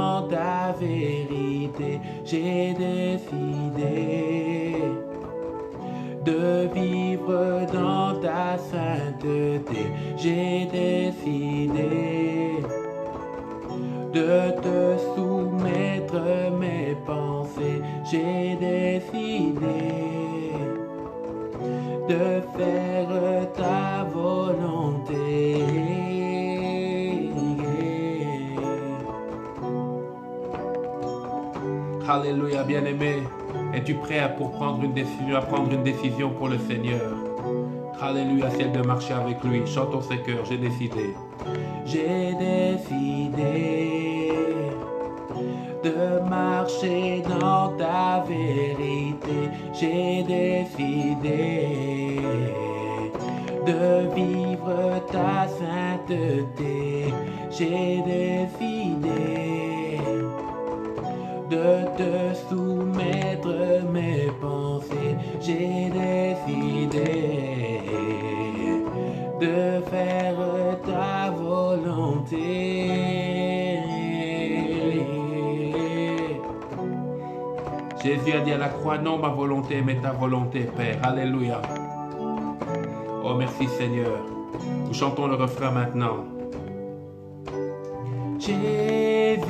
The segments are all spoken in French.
dans ta vérité. J'ai décidé de vivre dans ta sainteté. J'ai décidé de te soumettre mes pensées. J'ai décidé de faire ta volonté. Alléluia, bien-aimé. Es-tu prêt à prendre une décision pour le Seigneur? Alléluia, celle de marcher avec lui. Chantons ce cœur, j'ai décidé. J'ai décidé de marcher dans ta vérité. J'ai décidé de vivre ta sainteté. J'ai décidé de te soumettre mes pensées. J'ai décidé de faire ta volonté. Jésus a dit à la croix, non ma volonté, mais ta volonté, Père. Alléluia. Oh, merci Seigneur. Nous chantons le refrain maintenant. Jésus-Christ,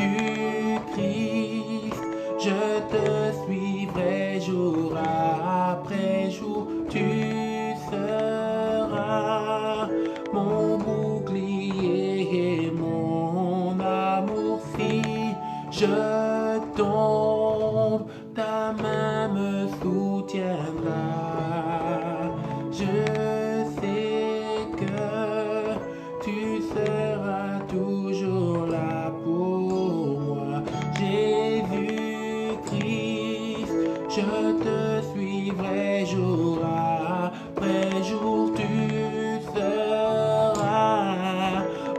je te suivrai jour après jour. Tu seras mon bouclier et mon amour. Si je tombe, ta main me soutiendra. Je sais que tu seras toujours là pour moi. Jésus-Christ, je te suivrai jour après jour. Tu seras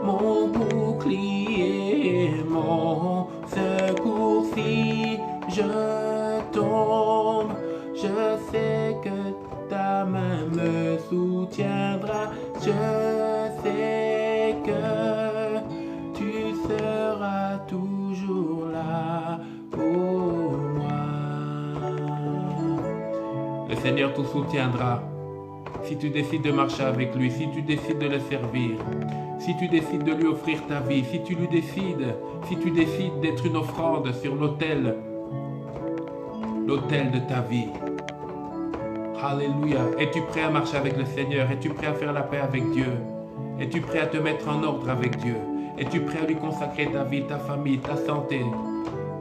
mon bouclier, mon secours. Si je tombe, je sais que ta main me soutiendra. Je sais que tu seras toujours là pour moi. Le Seigneur te soutiendra si tu décides de marcher avec lui, si tu décides de le servir, si tu décides de lui offrir ta vie, si tu décides d'être une offrande sur l'autel de ta vie. Alléluia. Es-tu prêt à marcher avec le Seigneur? Es-tu prêt à faire la paix avec Dieu? Es-tu prêt à te mettre en ordre avec Dieu? Es-tu prêt à lui consacrer ta vie, ta famille, ta santé,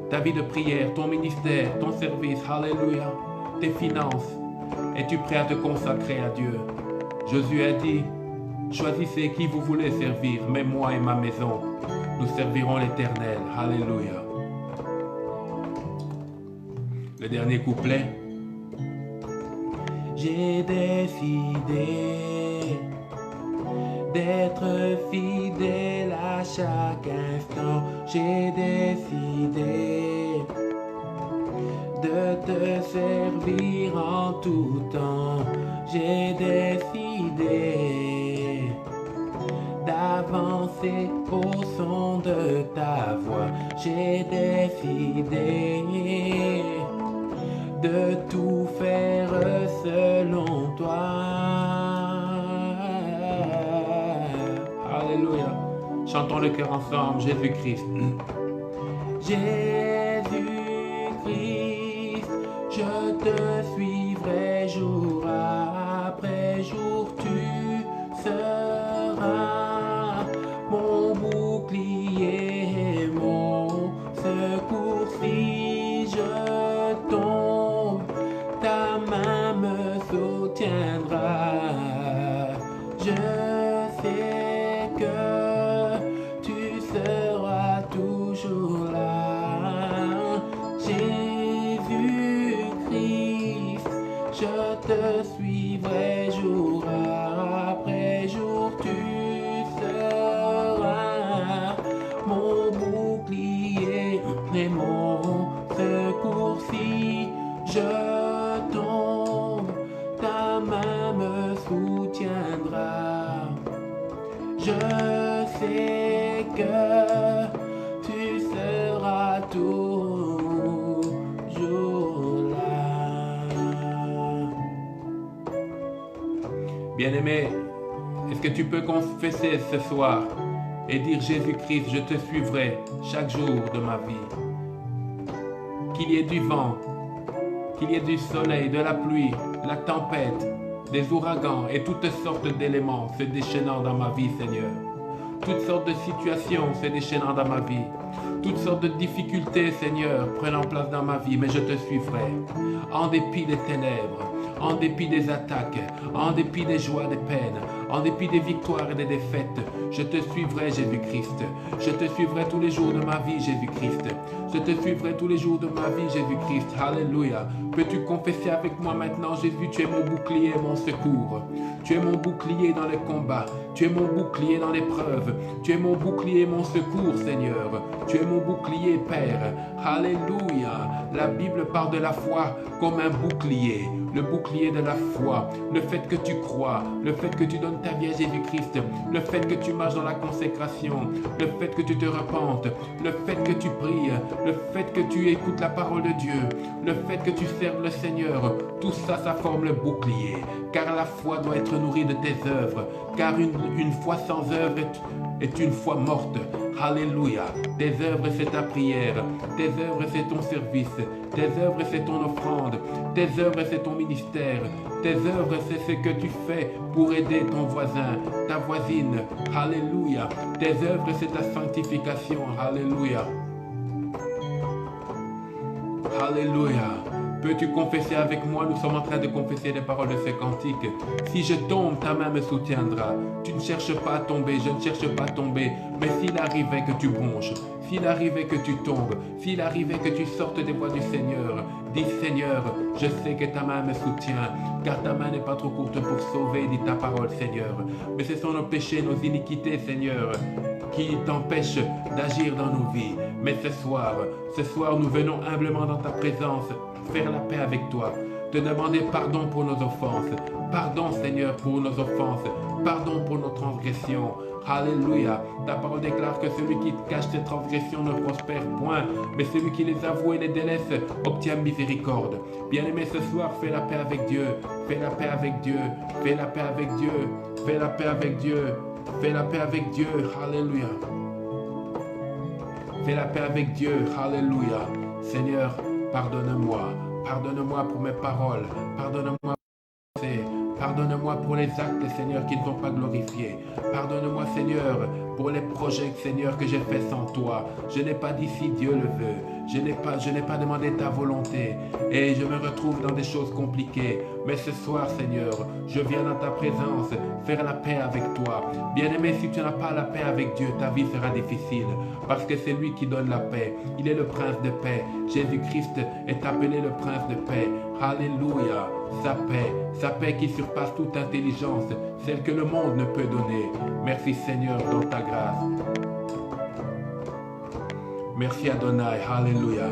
ta vie de prière, ton ministère, ton service? Alléluia. Tes finances. Es-tu prêt à te consacrer à Dieu? Jésus a dit, choisissez qui vous voulez servir, mais moi et ma maison, nous servirons l'Éternel. Alléluia. Le dernier couplet. J'ai décidé d'être fidèle à chaque instant. J'ai décidé de te servir en tout temps. J'ai décidé d'avancer au son de ta voix. J'ai décidé de tout faire selon toi. Alléluia. Chantons le cœur ensemble, Jésus-Christ. Jésus-Christ, je te suivrai jour après jour. Tu seras mon bouclier et mon secours. Si je tombe, ta main me soutiendra. Je sais que tu seras toujours là. Jésus-Christ, je te suivrai jour après jour. Tu seras mon bouclier et mon secours. Si je tombe, ta main me soutiendra. Je sais que tu seras Bien-aimé, est-ce que tu peux confesser ce soir et dire Jésus-Christ, je te suivrai chaque jour de ma vie. Qu'il y ait du vent, qu'il y ait du soleil, de la pluie, la tempête, des ouragans et toutes sortes d'éléments se déchaînant dans ma vie, Seigneur. Toutes sortes de situations se déchaînant dans ma vie. Toutes sortes de difficultés, Seigneur, prenant place dans ma vie, mais je te suivrai. En dépit des ténèbres, en dépit des attaques, en dépit des joies, des peines, en dépit des victoires et des défaites, je te suivrai, Jésus-Christ. Je te suivrai tous les jours de ma vie, Jésus-Christ. Je te suivrai tous les jours de ma vie, Jésus-Christ. Alléluia. Peux-tu confesser avec moi maintenant, Jésus, tu es mon bouclier et mon secours. Tu es mon bouclier dans les combats. Tu es mon bouclier dans l'épreuve. Tu es mon bouclier et mon secours, Seigneur. Tu es mon bouclier, Père. Alléluia. La Bible parle de la foi comme un bouclier. Le bouclier de la foi. Le fait que tu crois. Le fait que tu donnes ta vie à Jésus-Christ. Le fait que tu marches dans la consécration. Le fait que tu te repentes. Le fait que tu pries. Le fait que tu écoutes la parole de Dieu. Le fait que tu serves le Seigneur. Tout ça, ça forme le bouclier. Car la foi doit être nourrie de tes œuvres. Car une foi sans œuvre est une foi morte. Alléluia. Tes œuvres, c'est ta prière. Tes œuvres, c'est ton service. Tes œuvres, c'est ton offrande. Tes œuvres, c'est ton ministère. Tes œuvres, c'est ce que tu fais pour aider ton voisin, ta voisine. Alléluia. Tes œuvres, c'est ta sanctification. Alléluia. Alléluia. Peux-tu confesser avec moi? Nous sommes en train de confesser les paroles de ce cantique. Si je tombe, ta main me soutiendra. Tu ne cherches pas à tomber, je ne cherche pas à tomber. Mais s'il arrivait que tu bronches, s'il arrivait que tu tombes, s'il arrivait que tu sortes des voies du Seigneur, dis Seigneur, je sais que ta main me soutient, car ta main n'est pas trop courte pour sauver, dit ta parole, Seigneur. Mais ce sont nos péchés, nos iniquités, Seigneur, qui t'empêchent d'agir dans nos vies. Mais ce soir, nous venons humblement dans ta présence, faire la paix avec toi, te demander pardon pour nos offenses. Pardon, Seigneur, pour nos offenses. Pardon pour nos transgressions. Alléluia. Ta parole déclare que celui qui cache ses transgressions ne prospère point, mais celui qui les avoue et les délaisse obtient miséricorde. Bien-aimé, ce soir, fais la paix avec Dieu. Fais la paix avec Dieu. Fais la paix avec Dieu. Fais la paix avec Dieu. Fais la paix avec Dieu. Alléluia. Fais la paix avec Dieu. Alléluia. Seigneur, pardonne-moi. Pardonne-moi pour mes paroles. Pardonne-moi pour mes pensées. Pardonne-moi pour les actes, Seigneur, qui ne t'ont pas glorifié. Pardonne-moi, Seigneur, pour les projets, Seigneur, que j'ai faits sans toi. Je n'ai pas dit si Dieu le veut. Je n'ai pas demandé ta volonté. Et je me retrouve dans des choses compliquées. Mais ce soir, Seigneur, je viens dans ta présence faire la paix avec toi. Bien-aimé, si tu n'as pas la paix avec Dieu, ta vie sera difficile. Parce que c'est lui qui donne la paix. Il est le prince de paix. Jésus-Christ est appelé le prince de paix. Alléluia. Sa paix qui surpasse toute intelligence, celle que le monde ne peut donner. Merci Seigneur dans ta grâce. Merci Adonai, Alléluia.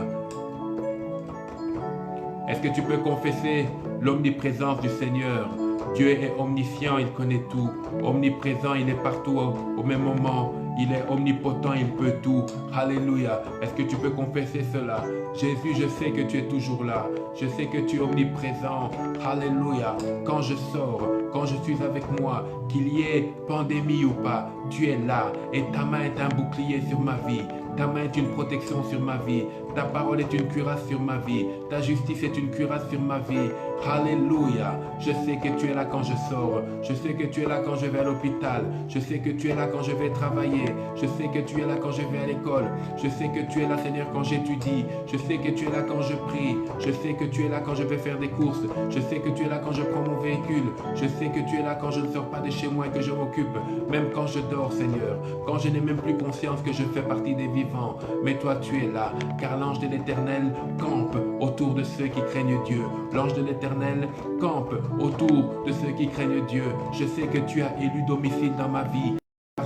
Est-ce que tu peux confesser l'omniprésence du Seigneur? Dieu est omniscient, il connaît tout. Omniprésent, il est partout au même moment. Il est omnipotent, il peut tout. Alléluia. Est-ce que tu peux confesser cela? Jésus, je sais que tu es toujours là. Je sais que tu es omniprésent. Alléluia. Quand je sors, quand je suis avec moi, qu'il y ait pandémie ou pas, tu es là. Et ta main est un bouclier sur ma vie. Ta main est une protection sur ma vie. Ta parole est une cuirasse sur ma vie. Ta justice est une cuirasse sur ma vie. Alléluia. Je sais que tu es là quand je sors. Je sais que tu es là quand je vais à l'hôpital. Je sais que tu es là quand je vais travailler. Je sais que tu es là quand je vais à l'école. Je sais que tu es là, Seigneur, quand j'étudie. Je sais que tu es là quand je prie. Je sais que tu es là quand je vais faire des courses. Je sais que tu es là quand je prends mon véhicule. Je sais que tu es là quand je ne sors pas de chez moi et que je m'occupe. Même quand je dors, Seigneur. Quand je n'ai même plus conscience que je fais partie des vivants. Mais toi, tu es là. Car l'ange de l'Éternel campe autour de ceux qui craignent Dieu. L'ange de l'Éternel campe autour de ceux qui craignent Dieu. Je sais que tu as élu domicile dans ma vie.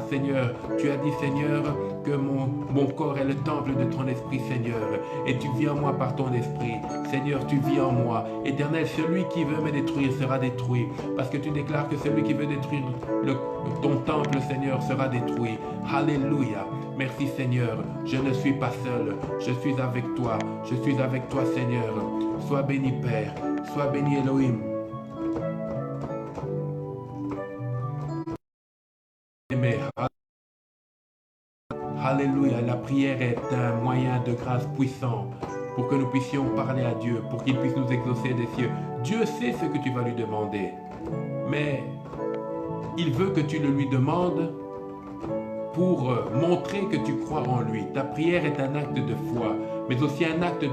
Seigneur, tu as dit, Seigneur, que mon corps est le temple de ton esprit, Seigneur. Et tu vis en moi par ton esprit. Seigneur, tu vis en moi. Éternel, celui qui veut me détruire sera détruit. Parce que tu déclares que celui qui veut détruire ton temple, Seigneur, sera détruit. Alléluia. Merci, Seigneur. Je ne suis pas seul. Je suis avec toi. Je suis avec toi, Seigneur. Sois béni, Père. Sois béni, Elohim. prière est un moyen de grâce puissant pour que nous puissions parler à Dieu, pour qu'il puisse nous exaucer des cieux. Dieu sait ce que tu vas lui demander, mais il veut que tu le lui demandes pour montrer que tu crois en lui. Ta prière est un acte de foi, mais aussi un acte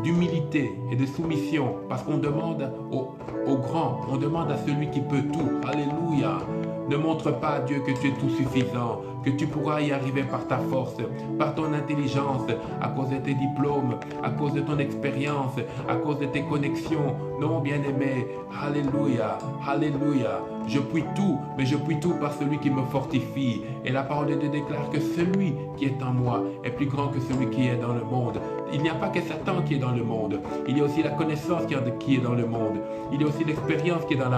d'humilité et de soumission, parce qu'on demande au grand, on demande à celui qui peut tout. Alléluia. Ne montre pas à Dieu que tu es tout suffisant, que tu pourras y arriver par ta force, par ton intelligence, à cause de tes diplômes, à cause de ton expérience, à cause de tes connexions. Non, bien-aimé, alléluia, alléluia. Je puis tout, mais je puis tout par celui qui me fortifie. Et la parole de Dieu déclare que celui qui est en moi est plus grand que celui qui est dans le monde. Il n'y a pas que Satan qui est dans le monde. Il y a aussi la connaissance qui est dans le monde. Il y a aussi l'expérience qui est dans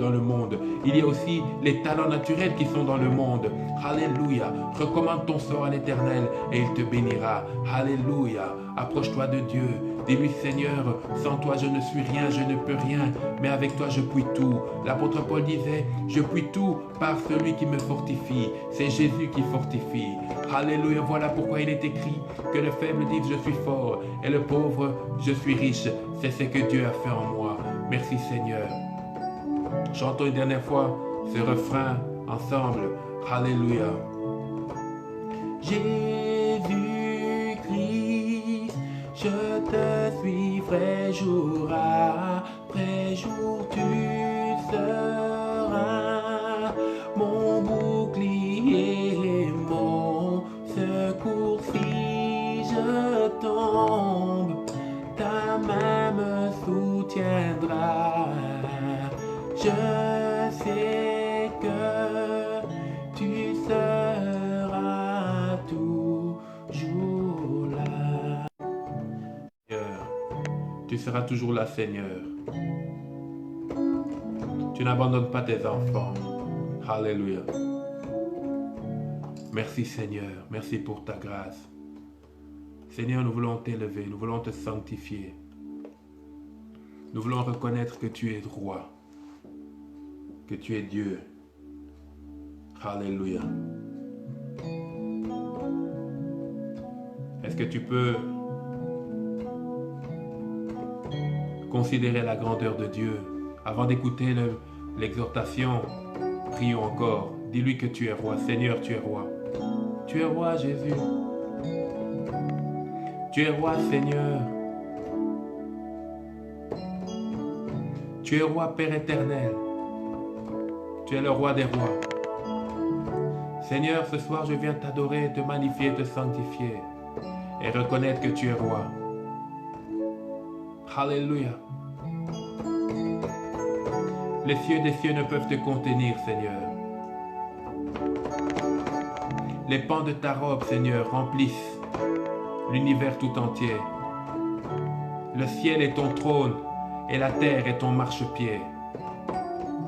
le monde. Il y a aussi les talents naturels qui sont dans le monde. Alléluia. Recommande ton sort à l'Éternel et il te bénira. Alléluia. Approche-toi de Dieu. Dis-lui, Seigneur, sans toi je ne suis rien, je ne peux rien, mais avec toi je puis tout. L'apôtre Paul disait, je puis tout par celui qui me fortifie. C'est Jésus qui fortifie. Alléluia, voilà pourquoi il est écrit que le faible dit je suis fort et le pauvre je suis riche. C'est ce que Dieu a fait en moi. Merci Seigneur. Chantons une dernière fois ce refrain ensemble. Alléluia. Jésus-Christ, je te suivrai jour après jour, tu seras mon bouclier et mon secours. Si je tombe, ta main me soutiendra. Je sais que tu seras toujours là. Tu seras toujours là, Seigneur. Tu n'abandonnes pas tes enfants. Alléluia. Merci, Seigneur. Merci pour ta grâce. Seigneur, nous voulons t'élever. Nous voulons te sanctifier. Nous voulons reconnaître que tu es roi. Que tu es Dieu. Alléluia. Est-ce que tu peux considérer la grandeur de Dieu? Avant d'écouter l'exhortation, prions encore. Dis-lui que tu es roi. Seigneur, tu es roi. Tu es roi, Jésus. Tu es roi, Seigneur. Tu es roi, Père éternel. Tu es le roi des rois. Seigneur, ce soir, je viens t'adorer, te magnifier, te sanctifier et reconnaître que tu es roi. Alléluia. Les cieux des cieux ne peuvent te contenir, Seigneur. Les pans de ta robe, Seigneur, remplissent l'univers tout entier. Le ciel est ton trône et la terre est ton marchepied.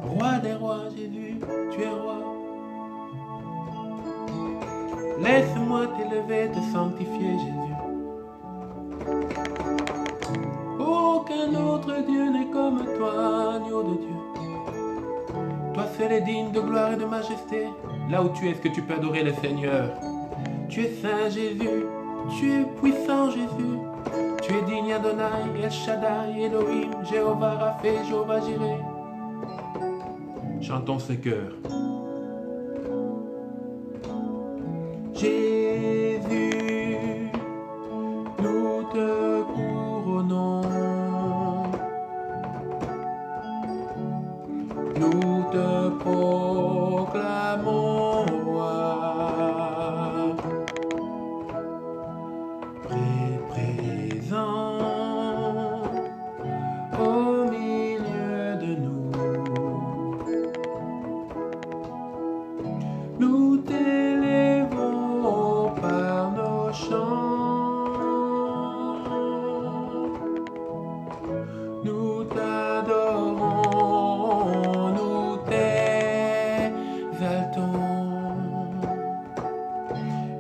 Roi des rois, Jésus, tu es roi. Laisse-moi t'élever, te sanctifier, Jésus. Aucun autre Dieu n'est comme toi, agneau de Dieu. Toi seul est digne de gloire et de majesté. Là où tu es, est-ce que tu peux adorer le Seigneur? Tu es saint, Jésus. Tu es puissant, Jésus. Tu es digne, Adonai, El Shaddai, Elohim, Jéhovah Rapha, Jéhovah Jireh. Chantons ce cœur. Jésus, nous te couronnons. Nous te proclamons roi. Présent au milieu de nous. Nous t'élèvons par nos chants. Nous t'adorons, nous t'exaltons.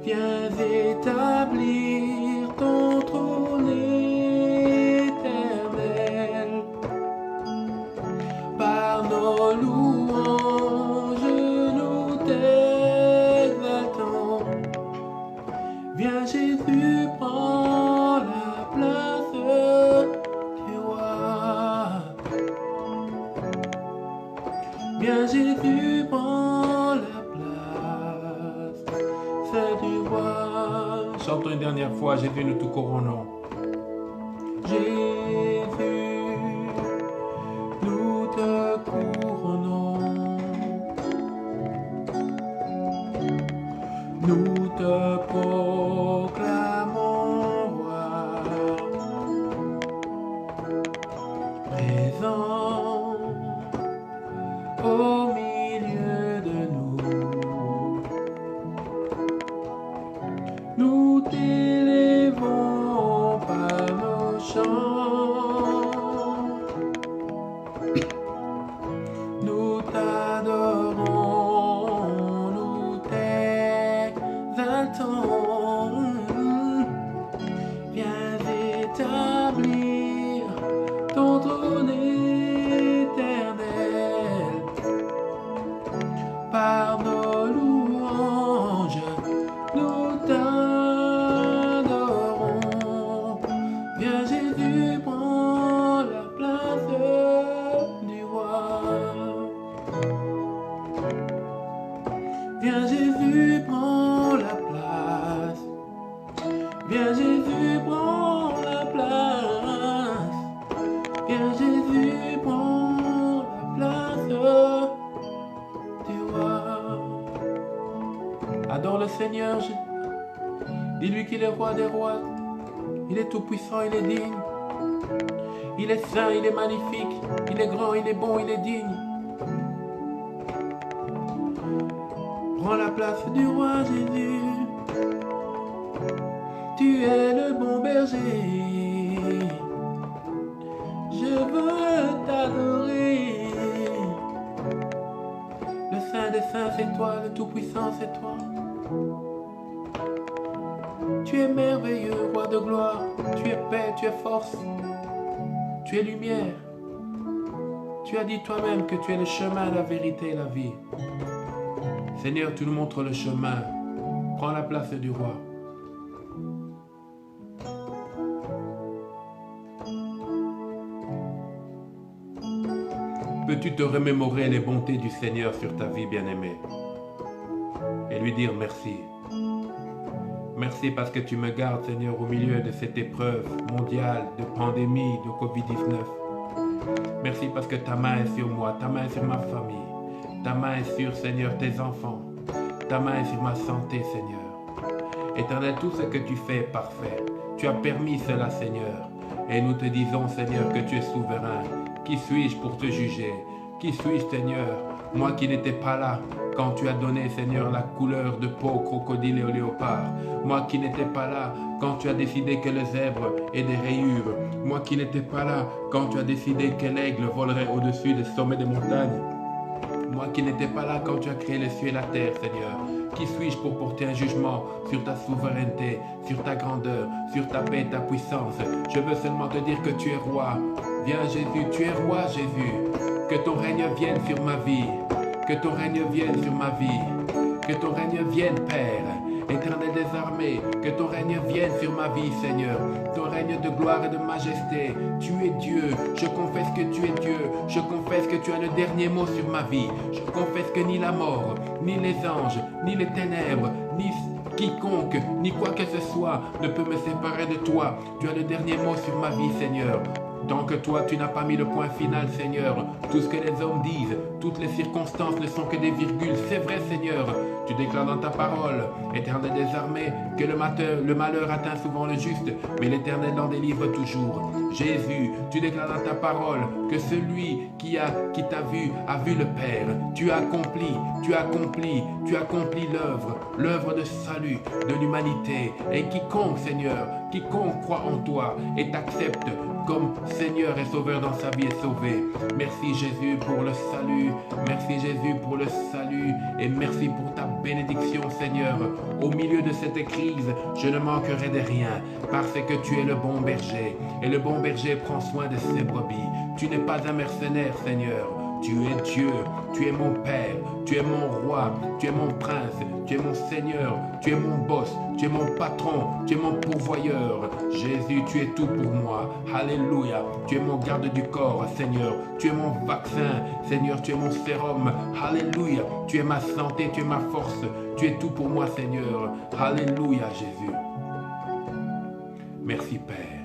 Viens établir ton trône Viens Jésus, prends la place, c'est du roi. Chantons une dernière fois, Jésus, nous te couronnons. Jésus, nous te couronnons. Nous te proclamons roi, présent au milieu de nous. Nous t'élèvons par nos chants. Nous t'adorons, nous t'exaltons. Viens établir ton trône éternel par nos louanges. Nous t'adorons. Viens Jésus, prends la place du roi. Viens Jésus, prends la place. Viens Jésus, prends la place. Viens Jésus, prends la place du roi. Adore le Seigneur. Dis-lui qu'il est roi des rois. Il est tout puissant, il est digne. Il est saint, il est magnifique. Il est grand, il est bon, il est digne. Prends la place du roi Jésus. Tu es le bon berger. Je veux t'adorer. Le Saint des Saints, c'est toi. Le Tout-Puissant, c'est toi. Tu es merveilleux, roi de gloire. Tu es paix, tu es force. Tu es lumière. Tu as dit toi-même que tu es le chemin, la vérité et la vie. Seigneur, tu nous montres le chemin. Prends la place du roi. Peux-tu te remémorer les bontés du Seigneur sur ta vie, bien-aimée, et lui dire merci. Merci parce que tu me gardes, Seigneur, au milieu de cette épreuve mondiale, de pandémie, de Covid-19. Merci parce que ta main est sur moi, ta main est sur ma famille, ta main est sur, Seigneur, tes enfants, ta main est sur ma santé, Seigneur. Éternel, tout ce que tu fais est parfait. Tu as permis cela, Seigneur. Et nous te disons, Seigneur, que tu es souverain. Qui suis-je pour te juger? Qui suis-je, Seigneur? Moi qui n'étais pas là quand tu as donné, Seigneur, la couleur de peau au crocodile et au léopard. Moi qui n'étais pas là quand tu as décidé que le zèbre ait des rayures. Moi qui n'étais pas là quand tu as décidé que l'aigle volerait au-dessus des sommets des montagnes. Moi qui n'étais pas là quand tu as créé les cieux et la terre, Seigneur. Qui suis-je pour porter un jugement sur ta souveraineté, sur ta grandeur, sur ta paix et ta puissance? Je veux seulement te dire que tu es roi. Viens Jésus, tu es roi Jésus. Que ton règne vienne sur ma vie. Que ton règne vienne sur ma vie. Que ton règne vienne, Père. Éternel des armées, que ton règne vienne sur ma vie, Seigneur. Ton règne de gloire et de majesté. Tu es Dieu. Je confesse que tu es Dieu. Je confesse que tu as le dernier mot sur ma vie. Je confesse que ni la mort, ni les anges, ni les ténèbres, ni quiconque, ni quoi que ce soit ne peut me séparer de toi. Tu as le dernier mot sur ma vie, Seigneur. Tant que toi, tu n'as pas mis le point final, Seigneur. Tout ce que les hommes disent, toutes les circonstances ne sont que des virgules. C'est vrai, Seigneur. Tu déclares dans ta parole, Éternel des armées, que le malheur atteint souvent le juste, mais l'Éternel en délivre toujours. Jésus, tu déclares dans ta parole que celui qui t'a vu a vu le Père. Tu as accompli l'œuvre de salut de l'humanité. Et quiconque, Seigneur, quiconque croit en toi et t'accepte comme Seigneur et Sauveur dans sa vie est sauvé. Merci Jésus pour le salut. Merci Jésus pour le salut. Et merci pour ta bénédiction, Seigneur. Au milieu de cette crise, je ne manquerai de rien parce que tu es le bon berger. Et le bon berger prend soin de ses brebis. Tu n'es pas un mercenaire, Seigneur. Tu es Dieu, tu es mon Père, tu es mon roi, tu es mon prince, tu es mon Seigneur, tu es mon boss, tu es mon patron, tu es mon pourvoyeur. Jésus, tu es tout pour moi. Alléluia. Tu es mon garde du corps, Seigneur. Tu es mon vaccin, Seigneur, tu es mon sérum. Alléluia. Tu es ma santé, tu es ma force. Tu es tout pour moi, Seigneur. Alléluia, Jésus. Merci, Père.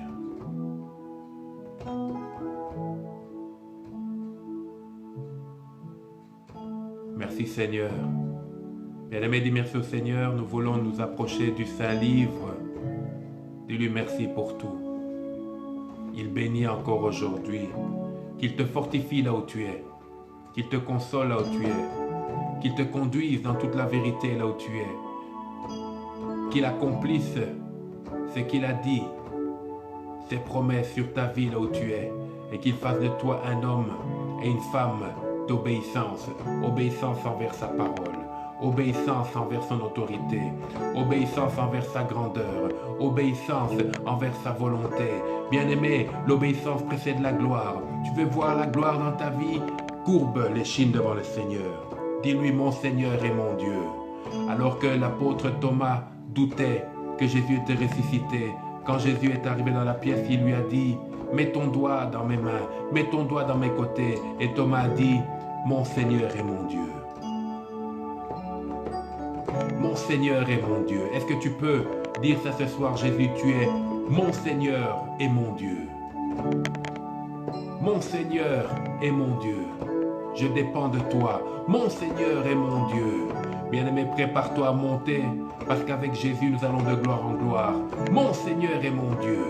Merci, Seigneur. Bien-aimé, dis merci au Seigneur. Nous voulons nous approcher du Saint-Livre. Dis-lui merci pour tout. Il bénit encore aujourd'hui. Qu'il te fortifie là où tu es. Qu'il te console là où tu es. Qu'il te conduise dans toute la vérité là où tu es. Qu'il accomplisse ce qu'il a dit, ses promesses sur ta vie là où tu es. Et qu'il fasse de toi un homme et une femme d'obéissance. Obéissance envers sa parole. Obéissance envers son autorité, obéissance envers sa grandeur, obéissance envers sa volonté. Bien-aimé, l'obéissance précède la gloire. Tu veux voir la gloire dans ta vie? Courbe l'échine devant le Seigneur. Dis-lui, mon Seigneur et mon Dieu. Alors que l'apôtre Thomas doutait que Jésus était ressuscité, quand Jésus est arrivé dans la pièce, il lui a dit, mets ton doigt dans mes mains, mets ton doigt dans mes côtés. Et Thomas a dit, mon Seigneur et mon Dieu. Mon Seigneur et mon Dieu. Est-ce que tu peux dire ça ce soir, Jésus, tu es mon Seigneur et mon Dieu. Mon Seigneur et mon Dieu. Je dépends de toi. Mon Seigneur et mon Dieu. Bien-aimé, prépare-toi à monter, parce qu'avec Jésus, nous allons de gloire en gloire. Mon Seigneur et mon Dieu.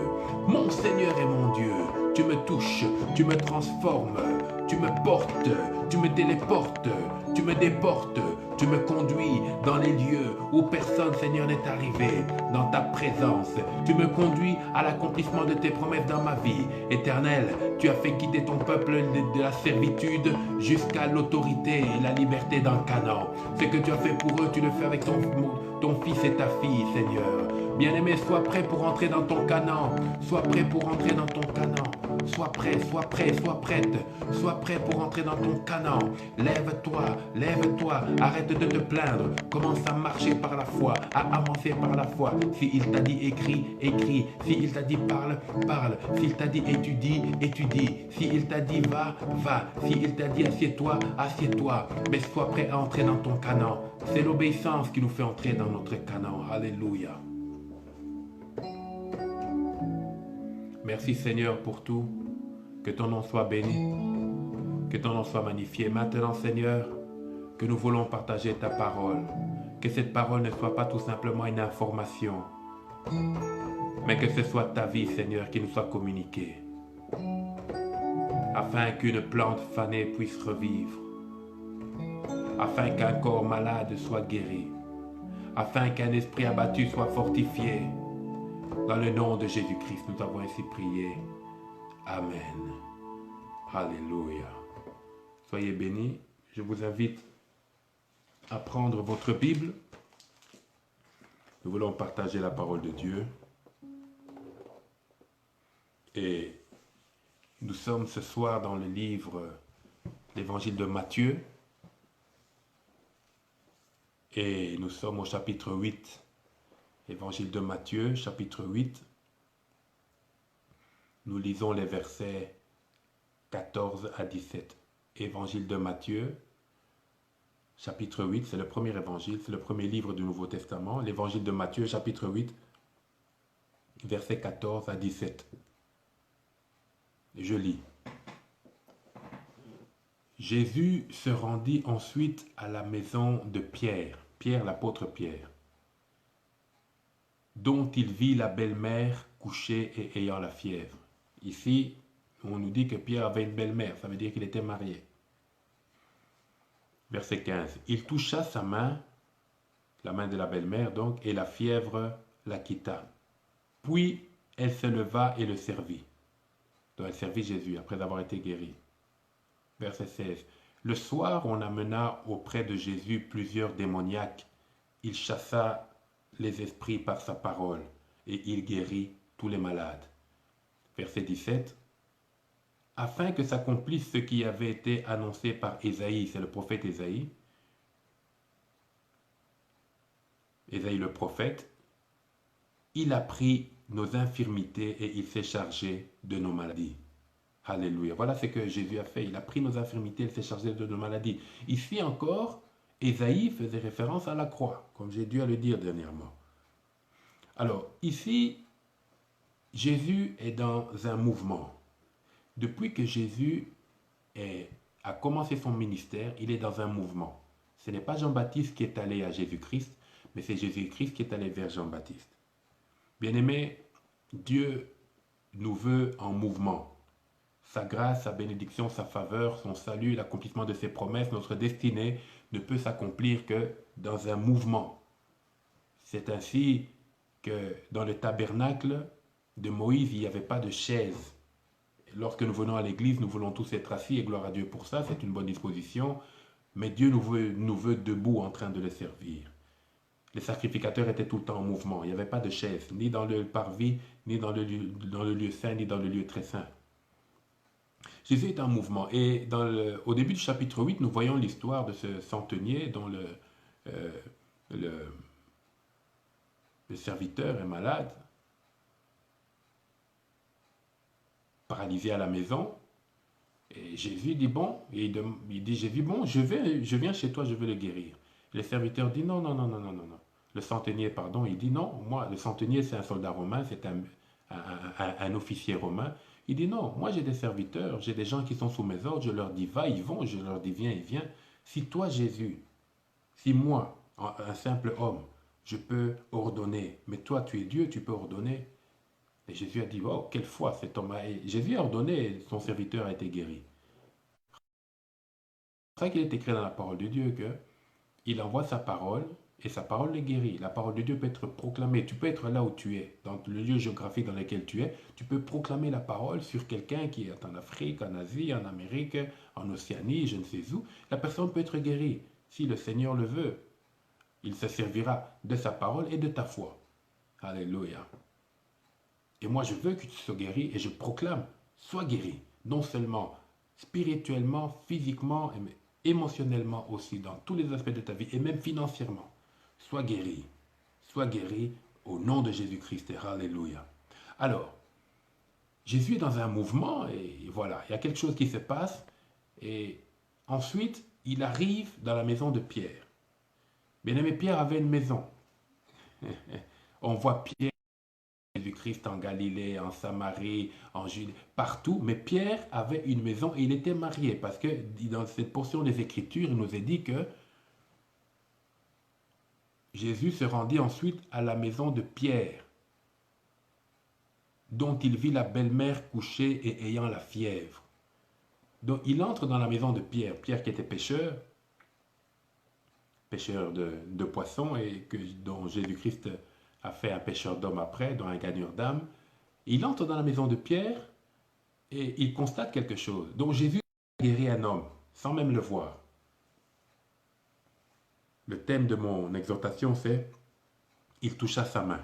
Mon Seigneur et mon Dieu. Tu me touches, tu me transformes, tu me portes, tu me téléportes, tu me déportes, tu me conduis dans les lieux où personne, Seigneur, n'est arrivé, dans ta présence. Tu me conduis à l'accomplissement de tes promesses dans ma vie. Éternel, tu as fait quitter ton peuple de la servitude jusqu'à l'autorité et la liberté dans Canaan. Ce que tu as fait pour eux, tu le fais avec ton fils et ta fille, Seigneur. Bien-aimé, sois prêt pour entrer dans ton Canaan. Sois prêt pour entrer dans ton Canaan. Sois prêt, sois prêt, sois prête. Sois prêt pour entrer dans ton Canaan. Lève-toi, lève-toi. Arrête de te plaindre. Commence à marcher par la foi, à avancer par la foi. S'il t'a dit écris, écris. S'il t'a dit parle, parle. S'il t'a dit étudie, étudie. S'il t'a dit va, va. S'il t'a dit assieds-toi, assieds-toi. Mais sois prêt à entrer dans ton Canaan. C'est l'obéissance qui nous fait entrer dans notre Canaan. Alléluia. Merci Seigneur pour tout. Que ton nom soit béni. Que ton nom soit magnifié. Maintenant Seigneur, que nous voulons partager ta parole. Que cette parole ne soit pas tout simplement une information, mais que ce soit ta vie Seigneur qui nous soit communiquée. Afin qu'une plante fanée puisse revivre. Afin qu'un corps malade soit guéri. Afin qu'un esprit abattu soit fortifié. Dans le nom de Jésus-Christ, nous avons ainsi prié. Amen. Alléluia. Soyez bénis. Je vous invite à prendre votre Bible. Nous voulons partager la parole de Dieu. Et nous sommes ce soir dans le livre, l'Évangile de Matthieu. Et nous sommes au chapitre 8. Évangile de Matthieu, chapitre 8. Nous lisons les versets 14 à 17. Évangile de Matthieu, chapitre 8, c'est le premier évangile, c'est le premier livre du Nouveau Testament. L'évangile de Matthieu, chapitre 8, versets 14 à 17. Je lis. Jésus se rendit ensuite à la maison de Pierre, l'apôtre Pierre, dont il vit la belle-mère couchée et ayant la fièvre. Ici, on nous dit que Pierre avait une belle-mère, ça veut dire qu'il était marié. Verset 15. Il toucha sa main, la main de la belle-mère donc, et la fièvre la quitta. Puis elle se leva et le servit. Donc elle servit Jésus après avoir été guérie. Verset 16. Le soir, on amena auprès de Jésus plusieurs démoniaques. Il chassa les esprits par sa parole et il guérit tous les malades. Verset 17. afin que s'accomplisse ce qui avait été annoncé par Ésaïe, c'est le prophète Ésaïe, Ésaïe le prophète, il a pris nos infirmités et il s'est chargé de nos maladies. Alléluia. Voilà ce que Jésus a fait. Il a pris nos infirmités, il s'est chargé de nos maladies. Ici encore, Ésaïe faisait référence à la croix, comme j'ai dû le dire dernièrement. Alors, ici, Jésus est dans un mouvement. Depuis que Jésus a commencé son ministère, il est dans un mouvement. Ce n'est pas Jean-Baptiste qui est allé à Jésus-Christ, mais c'est Jésus-Christ qui est allé vers Jean-Baptiste. Bien-aimés, Dieu nous veut en mouvement. Sa grâce, sa bénédiction, sa faveur, son salut, l'accomplissement de ses promesses, notre destinée ne peut s'accomplir que dans un mouvement. C'est ainsi que dans le tabernacle de Moïse, il n'y avait pas de chaise. Lorsque nous venons à l'église, nous voulons tous être assis et gloire à Dieu pour ça, c'est une bonne disposition. Mais Dieu nous veut debout en train de le servir. Les sacrificateurs étaient tout le temps en mouvement. Il n'y avait pas de chaise, ni dans le parvis, ni dans le lieu saint, ni dans le lieu très saint. Jésus est en mouvement. Et au début du chapitre 8, nous voyons l'histoire de ce centenier dont le serviteur est malade, paralysé à la maison. Et Jésus dit, bon, Jésus, bon, je viens chez toi, je veux le guérir. Le serviteur dit, non, non, non, non, non, non, non. Le centenier, pardon, il dit, non, moi, le centenier, c'est un soldat romain, c'est un officier romain. Il dit, non, moi j'ai des serviteurs, j'ai des gens qui sont sous mes ordres, je leur dis, va, ils vont, je leur dis, viens, ils viennent. Si toi, Jésus, si moi, un simple homme, je peux ordonner, mais toi, tu es Dieu, tu peux ordonner. Et Jésus a dit, oh, quelle foi cet homme a... Et Jésus a ordonné, son serviteur a été guéri. C'est ça qu'il est écrit dans la parole de Dieu, qu'il envoie sa parole, et sa parole le guérit. La parole de Dieu peut être proclamée. Tu peux être là où tu es, dans le lieu géographique dans lequel tu es. Tu peux proclamer la parole sur quelqu'un qui est en Afrique, en Asie, en Amérique, en Océanie, je ne sais où. La personne peut être guérie. Si le Seigneur le veut, il se servira de sa parole et de ta foi. Alléluia. Et moi, je veux que tu sois guéri et je proclame, sois guéri. Non seulement spirituellement, physiquement, mais émotionnellement aussi, dans tous les aspects de ta vie et même financièrement. Sois guéri au nom de Jésus-Christ. Alléluia. Alors, Jésus est dans un mouvement et voilà, il y a quelque chose qui se passe et ensuite, il arrive dans la maison de Pierre. Bien-aimé, Pierre avait une maison. On voit Pierre, Jésus-Christ en Galilée, en Samarie, en Judée, partout, mais Pierre avait une maison et il était marié parce que dans cette portion des Écritures, il nous est dit que Jésus se rendit ensuite à la maison de Pierre, dont il vit la belle-mère couchée et ayant la fièvre. Donc il entre dans la maison de Pierre, Pierre qui était pêcheur de poissons et dont Jésus-Christ a fait un pêcheur d'hommes après, dont un gagneur d'âmes. Il entre dans la maison de Pierre et il constate quelque chose. Donc Jésus a guéri un homme sans même le voir. Le thème de mon exhortation, c'est « Il toucha sa main ».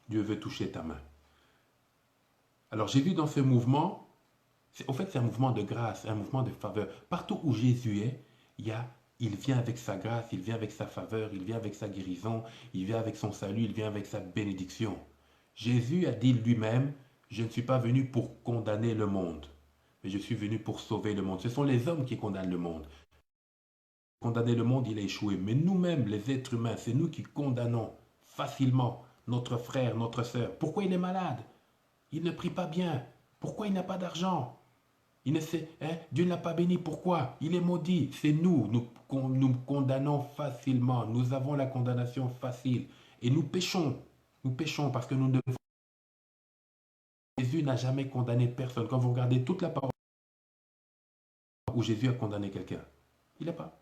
Dieu veut toucher ta main. Alors j'ai vu dans ce mouvement, en fait c'est un mouvement de grâce, un mouvement de faveur. Partout où Jésus est, il vient avec sa grâce, il vient avec sa faveur, il vient avec sa guérison, il vient avec son salut, il vient avec sa bénédiction. Jésus a dit lui-même, je ne suis pas venu pour condamner le monde, mais je suis venu pour sauver le monde. Ce sont les hommes qui condamnent le monde. Condamner le monde, il a échoué. Mais nous-mêmes, les êtres humains, c'est nous qui condamnons facilement notre frère, notre sœur. Pourquoi il est malade? Il ne prie pas bien. Pourquoi il n'a pas d'argent? Dieu ne l'a pas béni. Pourquoi? Il est maudit. C'est nous condamnons facilement. Nous avons la condamnation facile. Et nous péchons. Nous péchons parce que nous devons... Jésus n'a jamais condamné personne. Quand vous regardez toute la parole où Jésus a condamné quelqu'un, il n'a pas.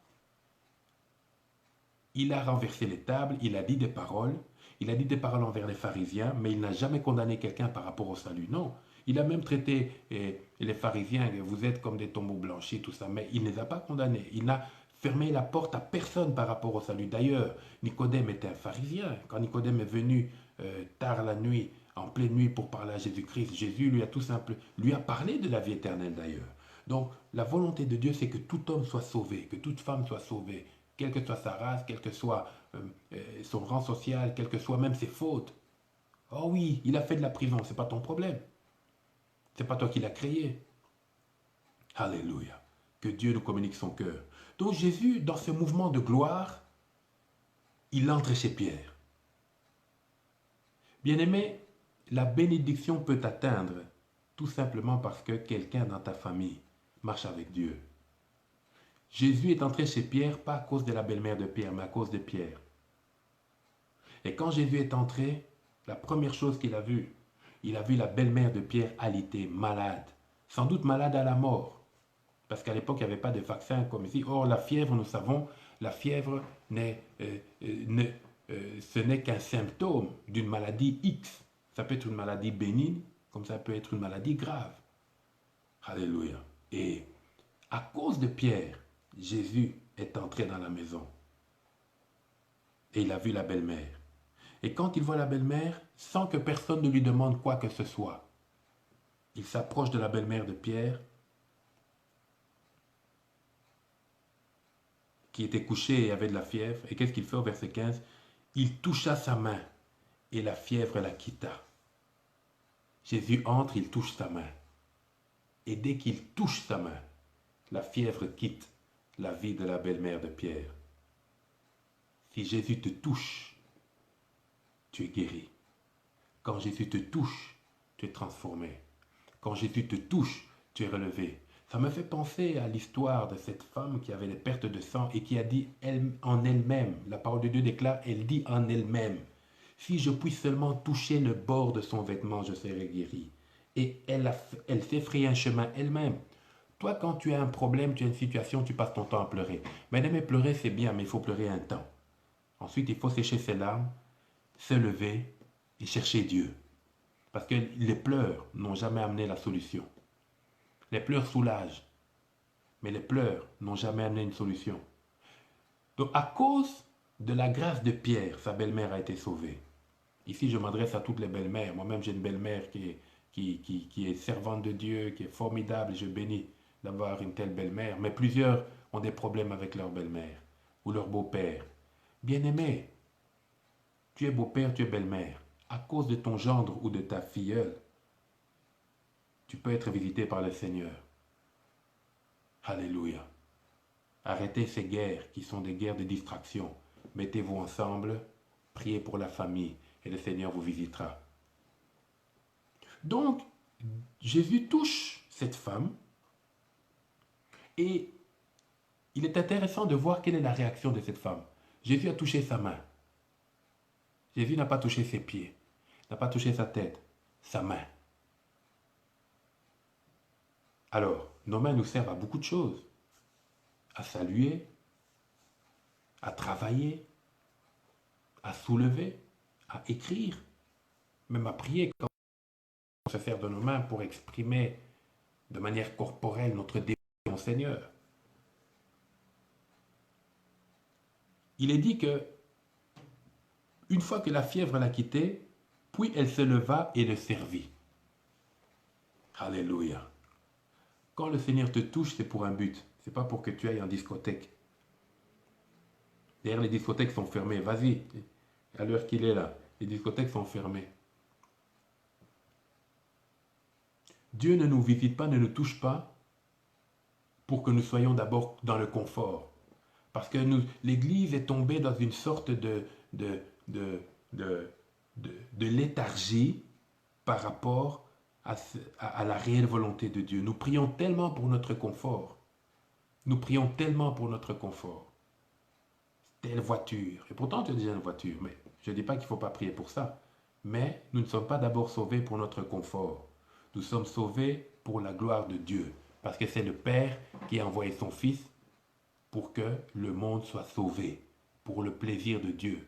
Il a renversé les tables, il a dit des paroles envers les pharisiens, mais il n'a jamais condamné quelqu'un par rapport au salut. Non, il a même traité les pharisiens, vous êtes comme des tombeaux blanchis, tout ça, mais il ne les a pas condamnés. Il n'a fermé la porte à personne par rapport au salut. D'ailleurs, Nicodème était un pharisien. Quand Nicodème est venu tard la nuit en pleine nuit pour parler à Jésus-Christ. Jésus lui a parlé de la vie éternelle d'ailleurs. Donc la volonté de Dieu, c'est que tout homme soit sauvé, que toute femme soit sauvée, quelle que soit sa race, quel que soit son rang social, quelles que soient même ses fautes. Oh oui, il a fait de la prison, c'est pas ton problème. C'est pas toi qui l'as créé. Alléluia. Que Dieu nous communique son cœur. Donc Jésus, dans ce mouvement de gloire, il entre chez Pierre. Bien-aimé, la bénédiction peut t'atteindre tout simplement parce que quelqu'un dans ta famille marche avec Dieu. Jésus est entré chez Pierre, pas à cause de la belle-mère de Pierre, mais à cause de Pierre. Et quand Jésus est entré, la première chose qu'il a vue, il a vu la belle-mère de Pierre alitée, malade, sans doute malade à la mort. Parce qu'à l'époque, il n'y avait pas de vaccin comme ici. Or, la fièvre, nous savons, la fièvre ce n'est qu'un symptôme d'une maladie X. Ça peut être une maladie bénigne, comme ça peut être une maladie grave. Alléluia. Et à cause de Pierre, Jésus est entré dans la maison. Et il a vu la belle-mère. Et quand il voit la belle-mère, sans que personne ne lui demande quoi que ce soit, il s'approche de la belle-mère de Pierre, qui était couchée et avait de la fièvre. Et qu'est-ce qu'il fait au verset 15? Il toucha sa main et la fièvre la quitta. Jésus entre, il touche sa main. Et dès qu'il touche sa main, la fièvre quitte la vie de la belle-mère de Pierre. Si Jésus te touche, tu es guéri. Quand Jésus te touche, tu es transformé. Quand Jésus te touche, tu es relevé. Ça me fait penser à l'histoire de cette femme qui avait des pertes de sang et qui a dit en elle-même, la parole de Dieu déclare, elle dit en elle-même, si je puis seulement toucher le bord de son vêtement, je serai guéri. Et elle s'est frayé un chemin elle-même. Toi, quand tu as un problème, tu as une situation, tu passes ton temps à pleurer. Mais pleurer, c'est bien, mais il faut pleurer un temps. Ensuite, il faut sécher ses larmes, se lever et chercher Dieu. Parce que les pleurs n'ont jamais amené la solution. Les pleurs soulagent, mais les pleurs n'ont jamais amené une solution. Donc, à cause de la grâce de Pierre, sa belle-mère a été sauvée. Ici, je m'adresse à toutes les belles-mères. Moi-même, j'ai une belle-mère qui est servante de Dieu, qui est formidable. Je bénis d'avoir une telle belle-mère. Mais plusieurs ont des problèmes avec leur belle-mère ou leur beau-père. Bien-aimé, tu es beau-père, tu es belle-mère. À cause de ton gendre ou de ta filleule, tu peux être visité par le Seigneur. Alléluia. Arrêtez ces guerres qui sont des guerres de distraction. Mettez-vous ensemble, priez pour la famille et le Seigneur vous visitera. Donc, Jésus touche cette femme et il est intéressant de voir quelle est la réaction de cette femme. Jésus a touché sa main. Jésus n'a pas touché ses pieds, n'a pas touché sa tête, sa main. Alors, nos mains nous servent à beaucoup de choses. À saluer, à travailler, à soulever, à écrire, même à prier. Quand on se sert de nos mains pour exprimer de manière corporelle notre dévotion au Seigneur. Il est dit que une fois que la fièvre l'a quitté, puis elle se leva et le servit. Alléluia. Quand le Seigneur te touche, c'est pour un but. Ce n'est pas pour que tu ailles en discothèque. D'ailleurs, les discothèques sont fermées. Vas-y, à l'heure qu'il est là, les discothèques sont fermées. Dieu ne nous visite pas, ne nous touche pas pour que nous soyons d'abord dans le confort. Parce que l'Église est tombée dans une sorte de léthargie par rapport à la réelle volonté de Dieu. Nous prions tellement pour notre confort. Nous prions tellement pour notre confort. Telle voiture. Et pourtant, tu as déjà une voiture. Mais je ne dis pas qu'il ne faut pas prier pour ça. Mais nous ne sommes pas d'abord sauvés pour notre confort. Nous sommes sauvés pour la gloire de Dieu. Parce que c'est le Père qui a envoyé son Fils pour que le monde soit sauvé. Pour le plaisir de Dieu.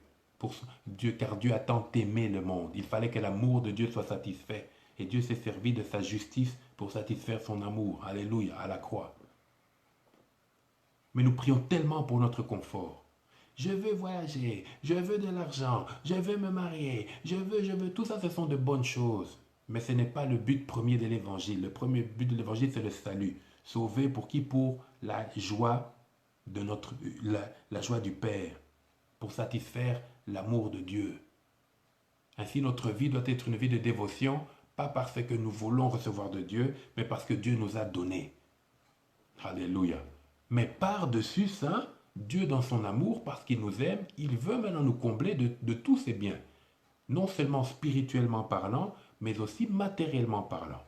Car Dieu a tant aimé le monde. Il fallait que l'amour de Dieu soit satisfait. Et Dieu s'est servi de sa justice pour satisfaire son amour. Alléluia, à la croix. Mais nous prions tellement pour notre confort. Je veux voyager, je veux de l'argent, je veux me marier, je veux. Tout ça, ce sont de bonnes choses. Mais ce n'est pas le but premier de l'évangile. Le premier but de l'évangile, c'est le salut. Sauver pour qui? Pour la joie de la joie du Père, pour satisfaire l'amour de Dieu. Ainsi, notre vie doit être une vie de dévotion, pas parce que nous voulons recevoir de Dieu, mais parce que Dieu nous a donné. Alléluia. Mais par-dessus ça, Dieu dans son amour, parce qu'il nous aime, il veut maintenant nous combler de tous ses biens. Non seulement spirituellement parlant, mais aussi matériellement parlant.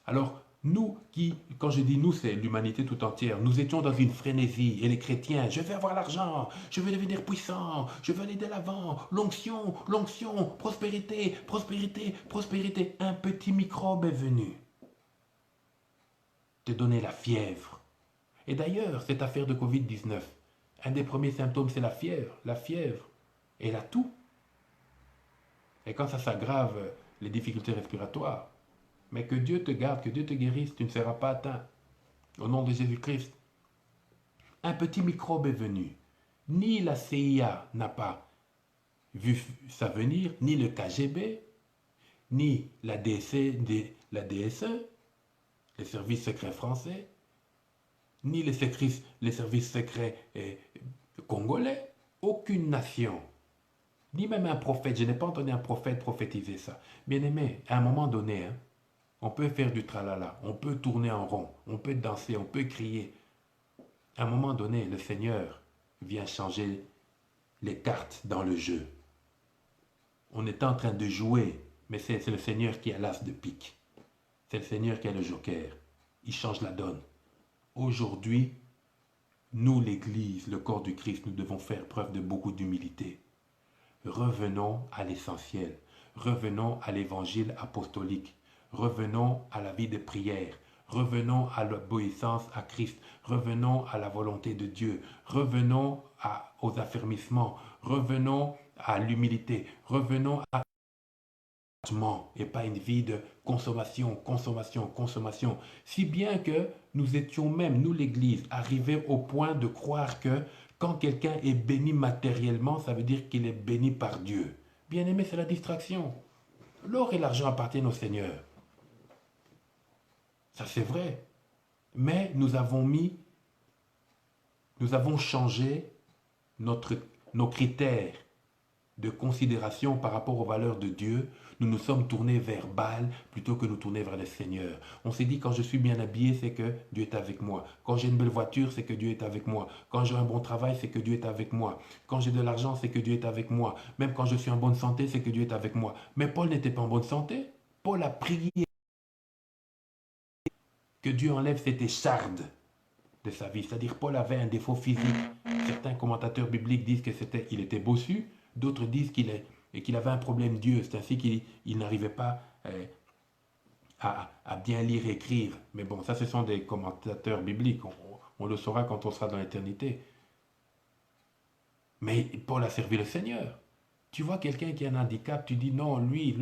Alors, nous qui, quand je dis nous, c'est l'humanité tout entière, nous étions dans une frénésie, et les chrétiens, je veux avoir l'argent, je veux devenir puissant, je veux aller de l'avant, l'onction, l'onction, prospérité, prospérité, prospérité. Un petit microbe est venu te donner la fièvre. Et d'ailleurs, cette affaire de Covid-19, un des premiers symptômes, c'est la fièvre. La fièvre, elle a tout. Et quand ça s'aggrave, les difficultés respiratoires, mais que Dieu te garde, que Dieu te guérisse, tu ne seras pas atteint. Au nom de Jésus-Christ. Un petit microbe est venu. Ni la CIA n'a pas vu ça venir, ni le KGB, ni la DSE, les services secrets français, ni les services secrets congolais. Aucune nation, ni même un prophète, je n'ai pas entendu un prophète prophétiser ça. Bien aimé, à un moment donné, on peut faire du tralala, on peut tourner en rond, on peut danser, on peut crier. À un moment donné, le Seigneur vient changer les cartes dans le jeu. On est en train de jouer, mais c'est le Seigneur qui a l'as de pique. C'est le Seigneur qui a le joker. Il change la donne. Aujourd'hui, nous, l'Église, le corps du Christ, nous devons faire preuve de beaucoup d'humilité. Revenons à l'essentiel. Revenons à l'évangile apostolique. Revenons à la vie de prière. Revenons à l'obéissance à Christ. Revenons à la volonté de Dieu. Revenons aux affermissements. Revenons à l'humilité. Revenons à et pas une vie de consommation, consommation, consommation. Si bien que nous étions même, nous l'Église, arrivés au point de croire que quand quelqu'un est béni matériellement, ça veut dire qu'il est béni par Dieu. Bien aimé, c'est la distraction. L'or et l'argent appartiennent au Seigneur. Ça c'est vrai. Mais nous avons changé nos critères de considération par rapport aux valeurs de Dieu. Nous nous sommes tournés vers Baal plutôt que nous tourner vers le Seigneur. On s'est dit, quand je suis bien habillé, c'est que Dieu est avec moi. Quand j'ai une belle voiture, c'est que Dieu est avec moi. Quand j'ai un bon travail, c'est que Dieu est avec moi. Quand j'ai de l'argent, c'est que Dieu est avec moi. Même quand je suis en bonne santé, c'est que Dieu est avec moi. Mais Paul n'était pas en bonne santé. Paul a prié que Dieu enlève cette écharde de sa vie. C'est-à-dire, Paul avait un défaut physique. Certains commentateurs bibliques disent qu'il était bossu. D'autres disent qu'il avait un problème Dieu. C'est ainsi qu'il n'arrivait pas à bien lire et écrire. Mais bon, ça, ce sont des commentateurs bibliques. On le saura quand on sera dans l'éternité. Mais Paul a servi le Seigneur. Tu vois quelqu'un qui a un handicap, tu dis non, lui,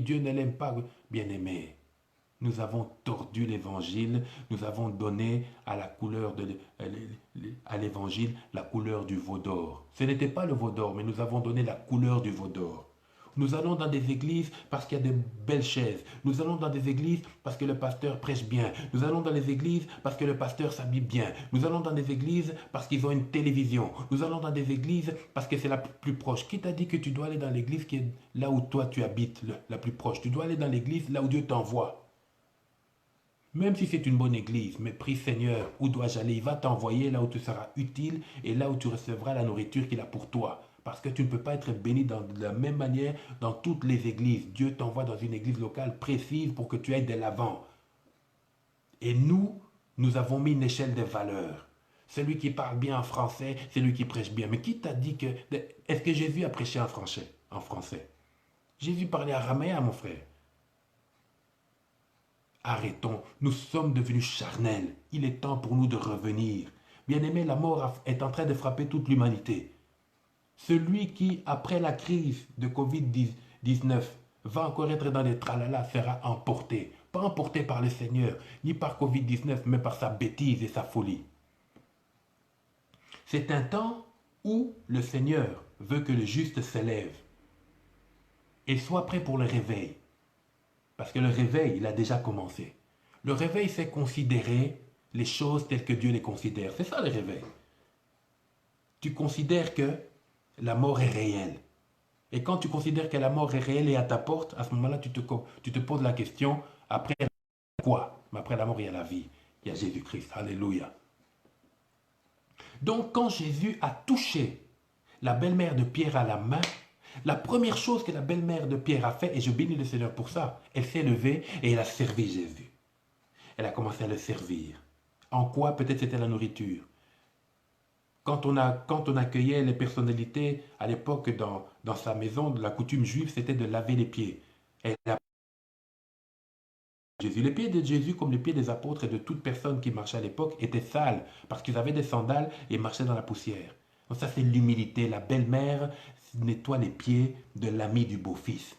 Dieu ne l'aime pas. Bien aimé, nous avons tordu l'évangile, nous avons donné à la couleur à l'évangile la couleur du veau d'or. Ce n'était pas le veau d'or, mais nous avons donné la couleur du veau d'or. Nous allons dans des églises parce qu'il y a de belles chaises. Nous allons dans des églises parce que le pasteur prêche bien. Nous allons dans les églises parce que le pasteur s'habille bien. Nous allons dans des églises parce qu'ils ont une télévision. Nous allons dans des églises parce que c'est la plus proche. Qui t'a dit que tu dois aller dans l'église qui est là où toi tu habites, la plus proche? Tu dois aller dans l'église là où Dieu t'envoie. Même si c'est une bonne église, mais prie Seigneur, où dois-je aller? Il va t'envoyer là où tu seras utile et là où tu recevras la nourriture qu'il a pour toi. Parce que tu ne peux pas être béni de la même manière dans toutes les églises. Dieu t'envoie dans une église locale précise pour que tu ailles de l'avant. Et nous avons mis une échelle de valeurs. Celui qui parle bien en français, c'est lui qui prêche bien. Mais qui t'a dit que... Est-ce que Jésus a prêché en français? Jésus parlait araméen, mon frère. Arrêtons, nous sommes devenus charnels. Il est temps pour nous de revenir. Bien-aimé, la mort est en train de frapper toute l'humanité. Celui qui, après la crise de Covid-19, va encore être dans les tralala sera emporté. Pas emporté par le Seigneur, ni par Covid-19, mais par sa bêtise et sa folie. C'est un temps où le Seigneur veut que le juste s'élève et soit prêt pour le réveil. Parce que le réveil, il a déjà commencé. Le réveil, c'est considérer les choses telles que Dieu les considère. C'est ça le réveil. Tu considères que la mort est réelle. Et quand tu considères que la mort est réelle et à ta porte, à ce moment-là, tu te poses la question, après quoi? Mais après la mort, il y a la vie. Il y a Jésus-Christ. Alléluia. Donc, quand Jésus a touché la belle-mère de Pierre à la main, la première chose que la belle-mère de Pierre a fait, et je bénis le Seigneur pour ça, elle s'est levée et elle a servi Jésus. Elle a commencé à le servir. En quoi? Peut-être c'était la nourriture. Quand on accueillait les personnalités à l'époque dans sa maison, la coutume juive, c'était de laver les pieds. Elle a Jésus. Les pieds de Jésus, comme les pieds des apôtres et de toute personne qui marchait à l'époque, étaient sales parce qu'ils avaient des sandales et marchaient dans la poussière. Donc ça, c'est l'humilité. La belle-mère nettoie les pieds de l'ami du beau-fils.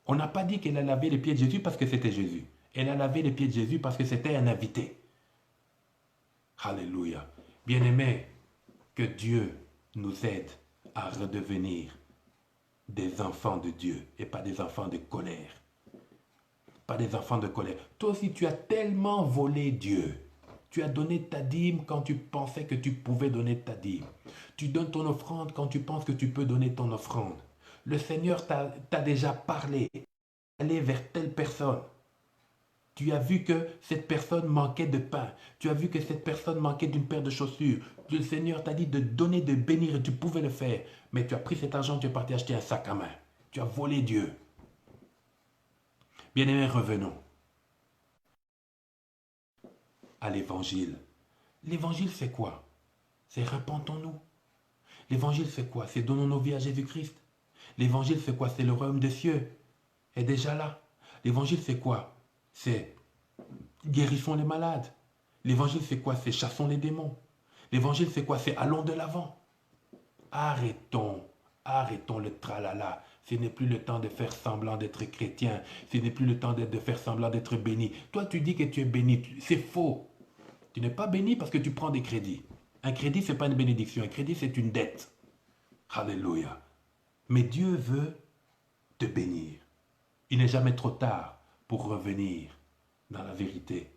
On n'a pas dit qu'elle a lavé les pieds de Jésus parce que c'était Jésus. Elle a lavé les pieds de Jésus parce que c'était un invité. Alléluia. Bien-aimés, que Dieu nous aide à redevenir des enfants de Dieu et pas des enfants de colère. Pas des enfants de colère. Toi aussi, tu as tellement volé Dieu. Tu as donné ta dîme quand tu pensais que tu pouvais donner ta dîme. Tu donnes ton offrande quand tu penses que tu peux donner ton offrande. Le Seigneur t'a déjà parlé. Aller vers telle personne. Tu as vu que cette personne manquait de pain. Tu as vu que cette personne manquait d'une paire de chaussures. Le Seigneur t'a dit de donner, de bénir et tu pouvais le faire. Mais tu as pris cet argent, tu es parti acheter un sac à main. Tu as volé Dieu. Bien-aimés, revenons à l'évangile. L'évangile, c'est quoi? C'est repentons-nous. L'évangile, c'est quoi? C'est donnons nos vies à Jésus-Christ. L'évangile, c'est quoi? C'est le royaume des cieux. Est déjà là. L'évangile, c'est quoi? C'est guérissons les malades. L'évangile, c'est quoi? C'est chassons les démons. L'évangile, c'est quoi? C'est allons de l'avant. Arrêtons le tralala. Ce n'est plus le temps de faire semblant d'être chrétien. Ce n'est plus le temps de faire semblant d'être béni. Toi, tu dis que tu es béni. C'est faux. Tu n'es pas béni parce que tu prends des crédits. Un crédit, ce n'est pas une bénédiction. Un crédit, c'est une dette. Alléluia. Mais Dieu veut te bénir. Il n'est jamais trop tard pour revenir dans la vérité.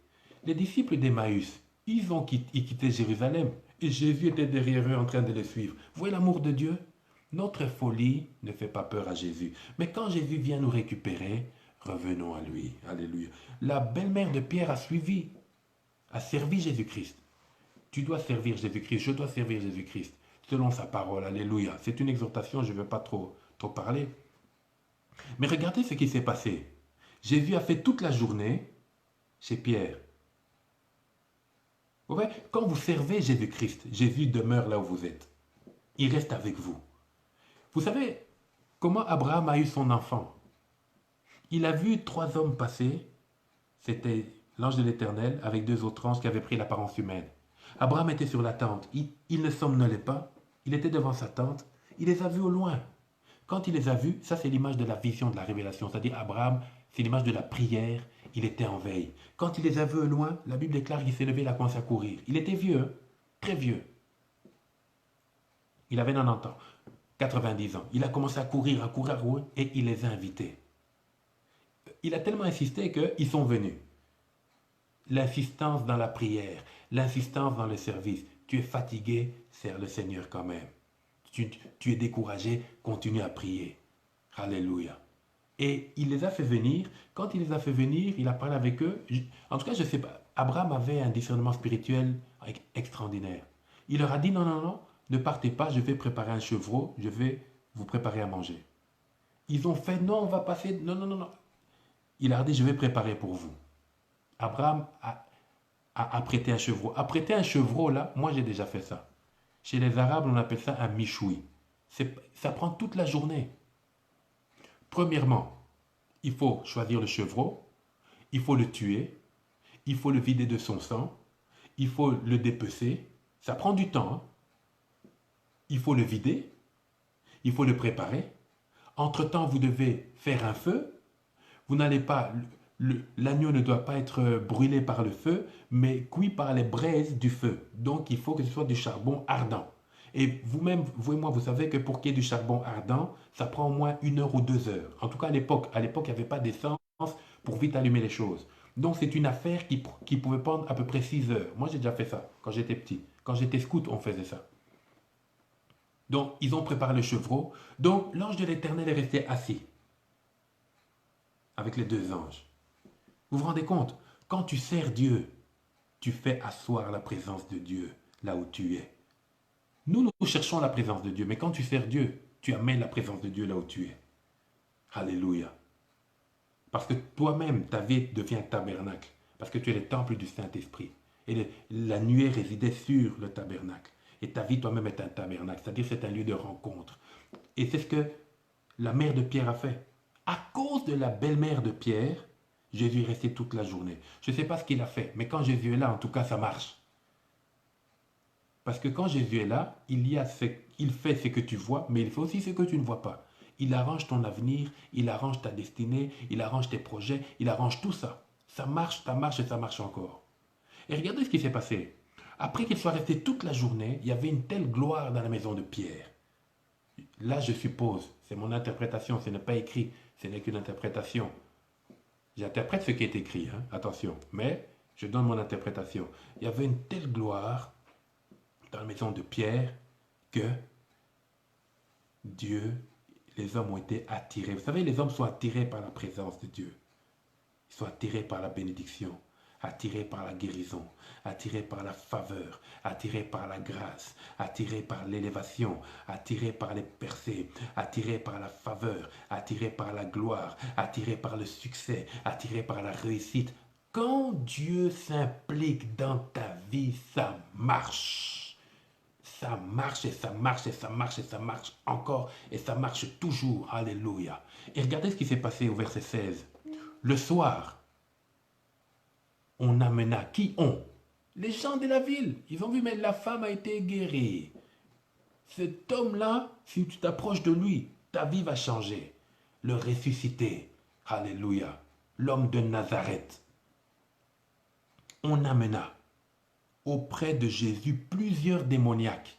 Les disciples d'Emmaüs, ils quitté Jérusalem et Jésus était derrière eux en train de les suivre. Vous voyez l'amour de Dieu? Notre folie ne fait pas peur à Jésus. Mais quand Jésus vient nous récupérer, revenons à lui. Alléluia. La belle-mère de Pierre a servi Jésus-Christ. Tu dois servir Jésus-Christ, je dois servir Jésus-Christ, selon sa parole. Alléluia. C'est une exhortation, je ne veux pas trop parler. Mais regardez ce qui s'est passé. Jésus a fait toute la journée chez Pierre. Vous voyez, quand vous servez Jésus-Christ, Jésus demeure là où vous êtes. Il reste avec vous. Vous savez comment Abraham a eu son enfant? Il a vu 3 hommes passer. C'était l'ange de l'Éternel avec 2 autres anges qui avaient pris l'apparence humaine. Abraham était sur la tente. Il ne somnolait pas. Il était devant sa tente. Il les a vus au loin. Quand il les a vus, ça c'est l'image de la vision, de la révélation. C'est-à-dire Abraham, c'est l'image de la prière. Il était en veille. Quand il les a vus au loin, la Bible déclare qu'il s'est levé, il a commencé à courir. Il était vieux, hein? Très vieux. Il avait 90 ans, 90 ans. Il a commencé à courir et il les a invités. Il a tellement insisté qu'ils sont venus. L'insistance dans la prière, l'insistance dans le service. Tu es fatigué, sers le Seigneur quand même. Tu es découragé, continue à prier. Alléluia. Et il les a fait venir. Quand il les a fait venir, il a parlé avec eux. En tout cas, je ne sais pas. Abraham avait un discernement spirituel extraordinaire. Il leur a dit, non, non, non, ne partez pas, je vais préparer un chevreau, je vais vous préparer à manger. Ils ont fait, non, on va passer, non, non, non, non. Il leur a dit, je vais préparer pour vous. Abraham a prêté un chevreau. Apprêter un chevreau, là, moi j'ai déjà fait ça. Chez les Arabes, on appelle ça un michoui. Ça prend toute la journée. Premièrement, il faut choisir le chevreau, il faut le tuer, il faut le vider de son sang, il faut le dépecer. Ça prend du temps. Hein. Il faut le vider, il faut le préparer. Entre-temps, vous devez faire un feu. Vous n'allez pas L'agneau ne doit pas être brûlé par le feu, mais cuit par les braises du feu. Donc il faut que ce soit du charbon ardent. Et vous-même, vous et moi, vous savez que pour qu'il y ait du charbon ardent, ça prend au moins 1 heure ou 2 heures. En tout cas, à l'époque, il n'y avait pas d'essence pour vite allumer les choses. Donc c'est une affaire qui pouvait prendre à peu près 6 heures. Moi, j'ai déjà fait ça quand j'étais petit. Quand j'étais scout, on faisait ça. Donc, ils ont préparé le chevreau. Donc, l'ange de l'Éternel est resté assis avec les 2 anges. Vous vous rendez compte? Quand tu sers Dieu, tu fais asseoir la présence de Dieu là où tu es. Nous cherchons la présence de Dieu, mais quand tu sers Dieu, tu amènes la présence de Dieu là où tu es. Alléluia. Parce que toi-même, ta vie devient un tabernacle. Parce que tu es le temple du Saint-Esprit. Et la nuée résidait sur le tabernacle. Et ta vie toi-même est un tabernacle. C'est-à-dire c'est un lieu de rencontre. Et c'est ce que la mère de Pierre a fait. À cause de la belle-mère de Pierre, Jésus est resté toute la journée. Je ne sais pas ce qu'il a fait, mais quand Jésus est là, en tout cas, ça marche. Parce que quand Jésus est là, il fait ce que tu vois, mais il fait aussi ce que tu ne vois pas. Il arrange ton avenir, il arrange ta destinée, il arrange tes projets, il arrange tout ça. Ça marche et ça marche encore. Et regardez ce qui s'est passé. Après qu'il soit resté toute la journée, il y avait une telle gloire dans la maison de Pierre. Là, je suppose, c'est mon interprétation, ce n'est pas écrit, ce n'est qu'une interprétation. J'interprète ce qui est écrit, hein, attention, mais je donne mon interprétation. Il y avait une telle gloire dans la maison de Pierre que Dieu, les hommes ont été attirés. Vous savez, les hommes sont attirés par la présence de Dieu. Ils sont attirés par la bénédiction, attirés par la guérison, attirés par la faveur, attirés par la grâce, attirés par l'élévation, attirés par les percées, attirés par la faveur, attirés par la gloire, attirés par le succès, attirés par la réussite. Quand Dieu s'implique dans ta vie, ça marche. Ça marche et ça marche et ça marche et ça marche encore et ça marche toujours. Alléluia. Et regardez ce qui s'est passé au verset 16. Le soir, on amena qui ont? Les gens de la ville. Ils ont vu, mais la femme a été guérie. Cet homme-là, si tu t'approches de lui, ta vie va changer. Le ressuscité. Alléluia. L'homme de Nazareth. On amena auprès de Jésus plusieurs démoniaques.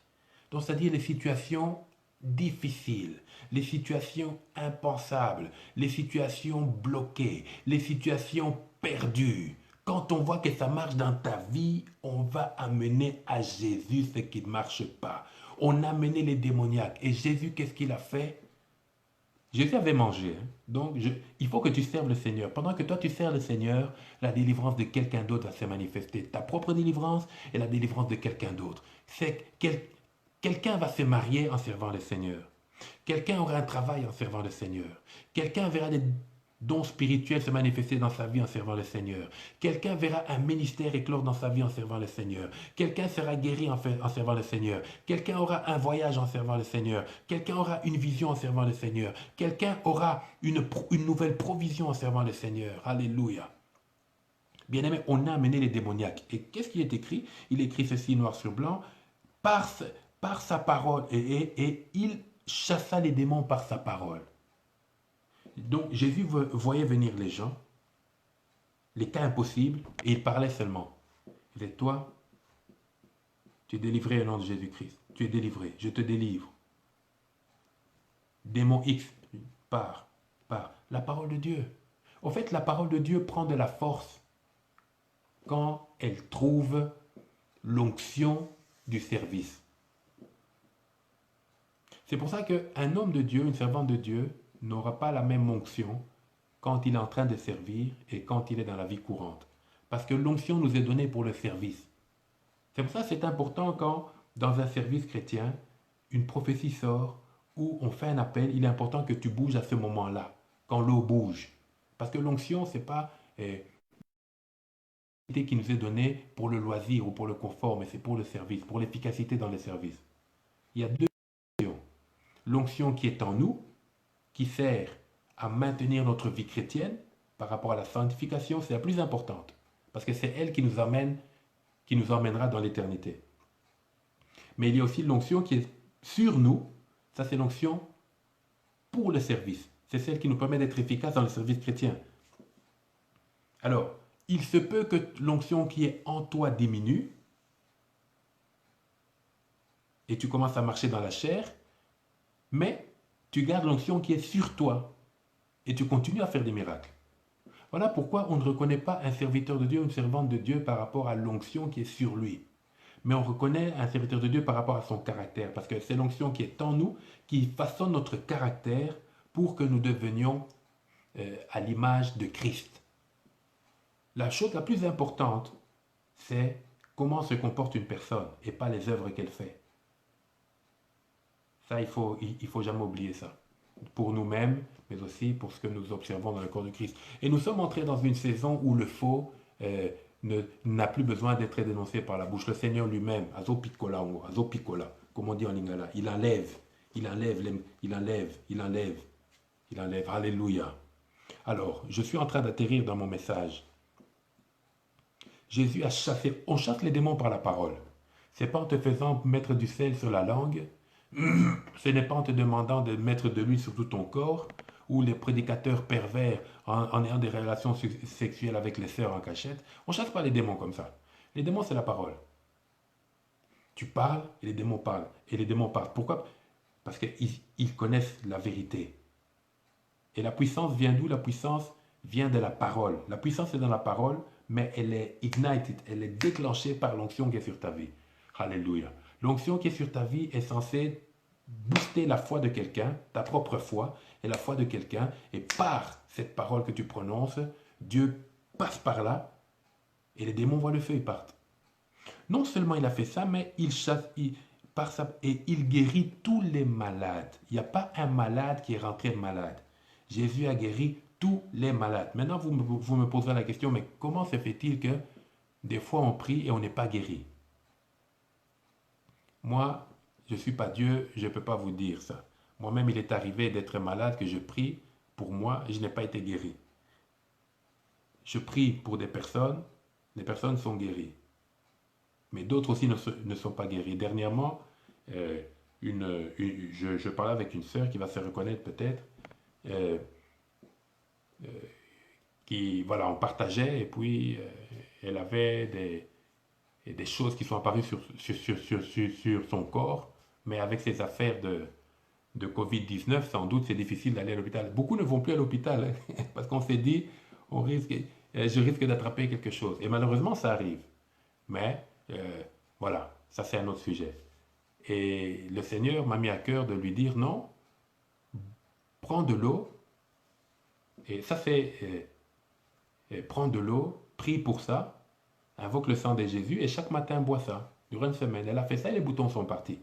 Donc, c'est-à-dire les situations difficiles, les situations impensables, les situations bloquées, les situations perdues. Quand on voit que ça marche dans ta vie, on va amener à Jésus ce qui ne marche pas. On a amené les démoniaques. Et Jésus, qu'est-ce qu'il a fait? Jésus avait mangé. Hein. Donc, il faut que tu serves le Seigneur. Pendant que toi, tu sers le Seigneur, la délivrance de quelqu'un d'autre va se manifester. Ta propre délivrance et la délivrance de quelqu'un d'autre. C'est quelqu'un va se marier en servant le Seigneur. Quelqu'un aura un travail en servant le Seigneur. Quelqu'un verra des dons spirituels se manifester dans sa vie en servant le Seigneur. Quelqu'un verra un ministère éclore dans sa vie en servant le Seigneur. Quelqu'un sera guéri en servant le Seigneur. Quelqu'un aura un voyage en servant le Seigneur. Quelqu'un aura une vision en servant le Seigneur. Quelqu'un aura une nouvelle provision en servant le Seigneur. Alléluia. Bien-aimé, on a amené les démoniaques. Et qu'est-ce qui est écrit? Il écrit ceci noir sur blanc. Par sa parole. Et il chassa les démons par sa parole. Donc Jésus voyait venir les gens, les cas impossibles, et il parlait seulement. Il disait, toi, tu es délivré au nom de Jésus-Christ. Tu es délivré, je te délivre. Démon X, pars. La parole de Dieu. Au fait, la parole de Dieu prend de la force quand elle trouve l'onction du service. C'est pour ça qu'un homme de Dieu, une servante de Dieu, n'aura pas la même onction quand il est en train de servir et quand il est dans la vie courante. Parce que l'onction nous est donnée pour le service. C'est pour ça que c'est important quand, dans un service chrétien, une prophétie sort ou on fait un appel, il est important que tu bouges à ce moment-là, quand l'eau bouge. Parce que l'onction, ce n'est pas qui nous est donnée pour le loisir ou pour le confort, mais c'est pour le service, pour l'efficacité dans le service. Il y a deux onctions. L'onction qui est en nous, qui sert à maintenir notre vie chrétienne par rapport à la sanctification, c'est la plus importante. Parce que c'est elle qui nous emmènera dans l'éternité. Mais il y a aussi l'onction qui est sur nous. Ça, c'est l'onction pour le service. C'est celle qui nous permet d'être efficaces dans le service chrétien. Alors, il se peut que l'onction qui est en toi diminue et tu commences à marcher dans la chair, mais tu gardes l'onction qui est sur toi et tu continues à faire des miracles. Voilà pourquoi on ne reconnaît pas un serviteur de Dieu, une servante de Dieu par rapport à l'onction qui est sur lui. Mais on reconnaît un serviteur de Dieu par rapport à son caractère, parce que c'est l'onction qui est en nous, qui façonne notre caractère pour que nous devenions à l'image de Christ. La chose la plus importante, c'est comment se comporte une personne et pas les œuvres qu'elle fait. Ça, il faut jamais oublier ça. Pour nous-mêmes, mais aussi pour ce que nous observons dans le corps de Christ. Et nous sommes entrés dans une saison où le faux n'a plus besoin d'être dénoncé par la bouche. Le Seigneur lui-même, azo piccola, comme on dit en lingala, il enlève. Alléluia. Alors, je suis en train d'atterrir dans mon message. Jésus a chassé, on chasse les démons par la parole. C'est pas en te faisant mettre du sel sur la langue, ce n'est pas en te demandant de mettre de l'huile sur tout ton corps, ou les prédicateurs pervers en ayant des relations sexuelles avec les sœurs en cachette. On ne chasse pas les démons comme ça. Les démons, c'est la parole. Tu parles et les démons parlent. Et les démons parlent. Pourquoi? Parce qu'ils connaissent la vérité. Et la puissance vient d'où? La puissance vient de la parole. La puissance est dans la parole, mais elle est ignited, elle est déclenchée par l'onction qui est sur ta vie. Alléluia. L'onction qui est sur ta vie est censée booster la foi de quelqu'un, ta propre foi et la foi de quelqu'un, et par cette parole que tu prononces, Dieu passe par là et les démons voient le feu et partent. Non seulement il a fait ça, mais il chasse, et il guérit tous les malades. Il n'y a pas un malade qui est rentré malade. Jésus a guéri tous les malades. Maintenant, vous me poserez la question, mais comment se fait-il que des fois on prie et on n'est pas guéri? Moi, je ne suis pas Dieu, je ne peux pas vous dire ça. Moi-même, il est arrivé d'être malade, que je prie pour moi, et je n'ai pas été guéri. Je prie pour des personnes, les personnes sont guéries. Mais d'autres aussi ne sont pas guéries. Dernièrement, je parlais avec une sœur qui va se reconnaître peut-être, qui, voilà, on partageait, et puis elle avait des choses qui sont apparues sur son corps, mais avec ces affaires de Covid-19, sans doute, c'est difficile d'aller à l'hôpital. Beaucoup ne vont plus à l'hôpital, hein, parce qu'on s'est dit, je risque d'attraper quelque chose. Et malheureusement, ça arrive. Mais, voilà, ça c'est un autre sujet. Et le Seigneur m'a mis à cœur de lui dire, non, prends de l'eau, et ça c'est, prends de l'eau, prie pour ça, invoque le sang de Jésus, et chaque matin bois ça, durant une semaine. Elle a fait ça et les boutons sont partis.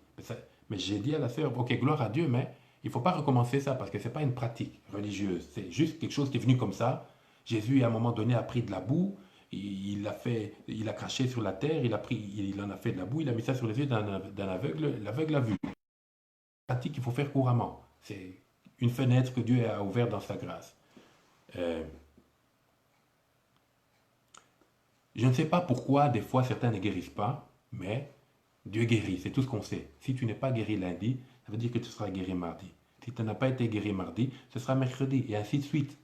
Mais j'ai dit à la sœur, ok, gloire à Dieu, mais il ne faut pas recommencer ça parce que ce n'est pas une pratique religieuse. C'est juste quelque chose qui est venu comme ça. Jésus, à un moment donné, a pris de la boue, il a craché sur la terre, il en a fait de la boue, il a mis ça sur les yeux d'un aveugle, l'aveugle a vu. C'est une pratique qu'il faut faire couramment. C'est une fenêtre que Dieu a ouverte dans sa grâce. Je ne sais pas pourquoi des fois certains ne guérissent pas, mais Dieu guérit, c'est tout ce qu'on sait. Si tu n'es pas guéri lundi, ça veut dire que tu seras guéri mardi. Si tu n'as pas été guéri mardi, ce sera mercredi, et ainsi de suite.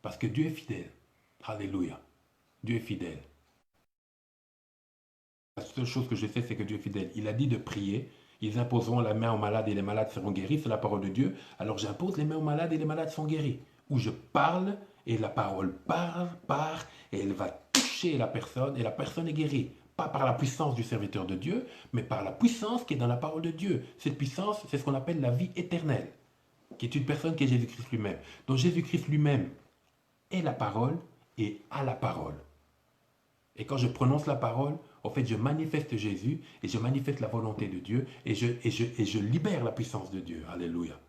Parce que Dieu est fidèle. Alléluia. Dieu est fidèle. La seule chose que je sais, c'est que Dieu est fidèle. Il a dit de prier. Ils imposeront la main aux malades et les malades seront guéris. C'est la parole de Dieu. Alors j'impose les mains aux malades et les malades sont guéris. Où je parle et la parole part et elle va toucher la personne et la personne est guérie. Pas par la puissance du serviteur de Dieu, mais par la puissance qui est dans la parole de Dieu. Cette puissance, c'est ce qu'on appelle la vie éternelle, qui est une personne qui est Jésus-Christ lui-même. Donc Jésus-Christ lui-même est la parole et a la parole. Et quand je prononce la parole, en fait, je manifeste Jésus et je manifeste la volonté de Dieu et je libère la puissance de Dieu. Alléluia.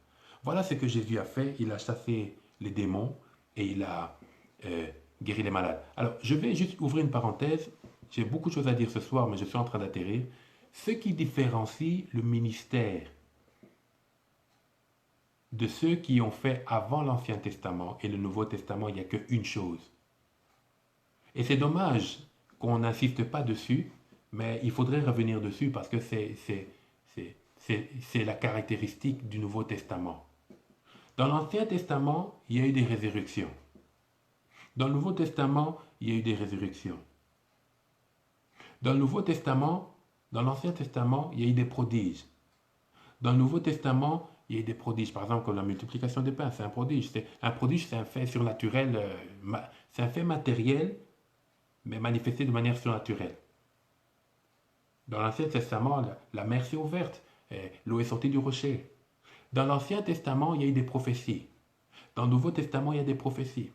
Voilà ce que Jésus a fait. Il a chassé les démons et il a guéri les malades. Alors, je vais juste ouvrir une parenthèse. J'ai beaucoup de choses à dire ce soir, mais je suis en train d'atterrir. Ce qui différencie le ministère de ceux qui ont fait avant l'Ancien Testament et le Nouveau Testament, il n'y a qu'une chose. Et c'est dommage qu'on n'insiste pas dessus, mais il faudrait revenir dessus parce que c'est la caractéristique du Nouveau Testament. Dans l'Ancien Testament, il y a eu des résurrections. Dans le Nouveau Testament, il y a eu des résurrections. Dans le Nouveau Testament, dans l'Ancien Testament, il y a eu des prodiges. Dans le Nouveau Testament, il y a eu des prodiges. Par exemple, comme la multiplication des pains, c'est un prodige. Un prodige, c'est un fait surnaturel, c'est un fait matériel, mais manifesté de manière surnaturelle. Dans l'Ancien Testament, la mer s'est ouverte, l'eau est sortie du rocher. Dans l'Ancien Testament, il y a eu des prophéties. Dans le Nouveau Testament, il y a des prophéties.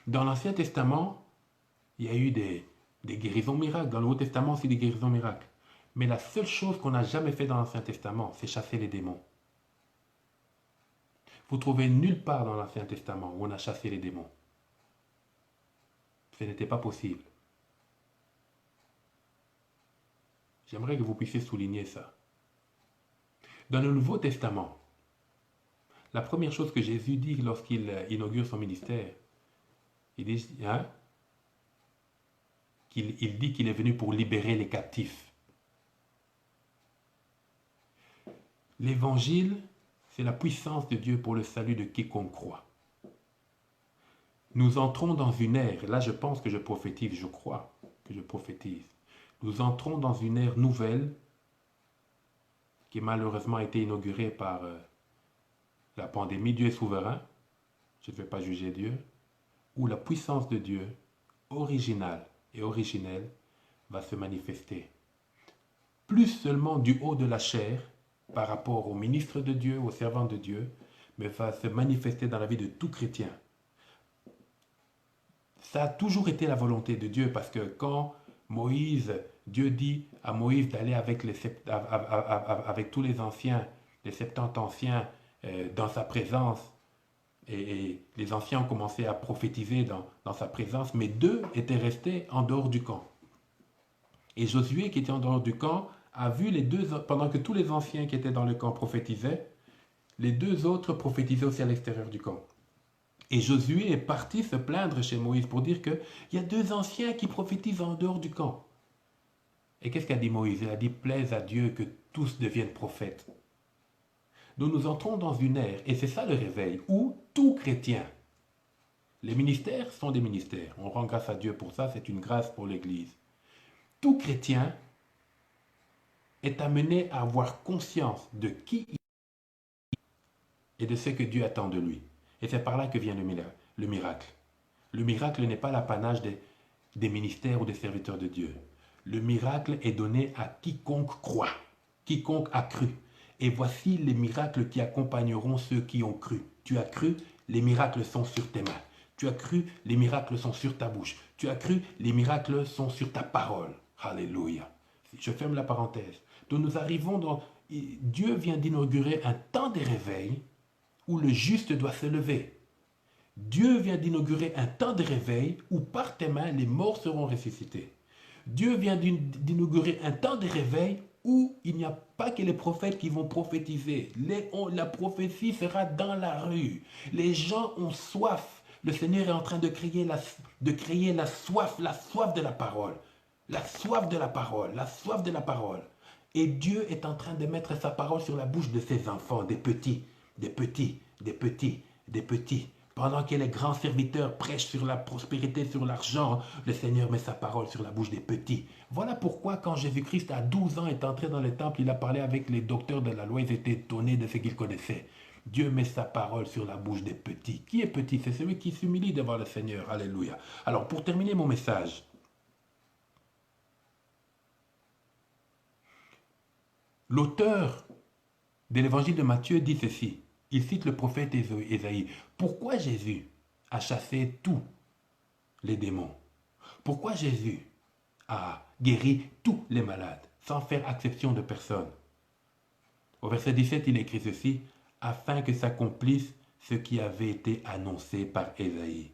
Dans l'Ancien Testament, il y a eu des guérisons miracles. Dans le Nouveau Testament aussi, des guérisons miracles. Mais la seule chose qu'on n'a jamais fait dans l'Ancien Testament, c'est chasser les démons. Vous trouvez nulle part dans l'Ancien Testament où on a chassé les démons. Ce n'était pas possible. J'aimerais que vous puissiez souligner ça. Dans le Nouveau Testament, la première chose que Jésus dit lorsqu'il inaugure son ministère, il dit, il dit qu'il est venu pour libérer les captifs. L'évangile, c'est la puissance de Dieu pour le salut de quiconque croit. Nous entrons dans une ère, et là je pense que je prophétise, je crois que je prophétise. Nous entrons dans une ère nouvelle qui malheureusement a été inaugurée par la pandémie. Dieu est souverain, je ne vais pas juger Dieu, où la puissance de Dieu, originale et originelle, va se manifester. Plus seulement du haut de la chair, par rapport aux ministres de Dieu, aux servants de Dieu, mais va se manifester dans la vie de tout chrétien. Ça a toujours été la volonté de Dieu, parce que quand Dieu dit à Moïse d'aller avec tous les anciens, les 70 anciens, dans sa présence, et les anciens ont commencé à prophétiser dans sa présence, mais 2 étaient restés en dehors du camp. Et Josué, qui était en dehors du camp, a vu les 2, pendant que tous les anciens qui étaient dans le camp prophétisaient, les 2 autres prophétisaient aussi à l'extérieur du camp. Et Josué est parti se plaindre chez Moïse pour dire qu'il y a 2 anciens qui prophétisent en dehors du camp. Et qu'est-ce qu'a dit Moïse? Il a dit, plaise à Dieu que tous deviennent prophètes. Donc nous entrons dans une ère, et c'est ça le réveil, où tout chrétien, les ministères sont des ministères, on rend grâce à Dieu pour ça, c'est une grâce pour l'Église. Tout chrétien est amené à avoir conscience de qui il est et de ce que Dieu attend de lui. Et c'est par là que vient le miracle. Le miracle n'est pas l'apanage des ministères ou des serviteurs de Dieu. Le miracle est donné à quiconque croit, quiconque a cru. Et voici les miracles qui accompagneront ceux qui ont cru. Tu as cru, les miracles sont sur tes mains. Tu as cru, les miracles sont sur ta bouche. Tu as cru, les miracles sont sur ta parole. Alléluia. Je ferme la parenthèse. Donc nous arrivons dans... Dieu vient d'inaugurer un temps de réveil où le juste doit se lever. Dieu vient d'inaugurer un temps de réveil où par tes mains les morts seront ressuscités. Dieu vient d'inaugurer un temps de réveil où il n'y a pas que les prophètes qui vont prophétiser. La prophétie sera dans la rue. Les gens ont soif. Le Seigneur est en train de créer la soif de la parole. La soif de la parole, la soif de la parole. Et Dieu est en train de mettre sa parole sur la bouche de ses enfants, des petits, des petits, des petits, des petits. Pendant que les grands serviteurs prêchent sur la prospérité, sur l'argent, le Seigneur met sa parole sur la bouche des petits. Voilà pourquoi quand Jésus-Christ à 12 ans est entré dans le temple, il a parlé avec les docteurs de la loi, ils étaient étonnés de ce qu'ils connaissaient. Dieu met sa parole sur la bouche des petits. Qui est petit? C'est celui qui s'humilie devant le Seigneur. Alléluia. Alors pour terminer mon message, l'auteur de l'évangile de Matthieu dit ceci. Il cite le prophète Ésaïe. Pourquoi Jésus a chassé tous les démons? Pourquoi Jésus a guéri tous les malades, sans faire exception de personne? Au verset 17, il écrit ceci, afin que s'accomplisse ce qui avait été annoncé par Ésaïe.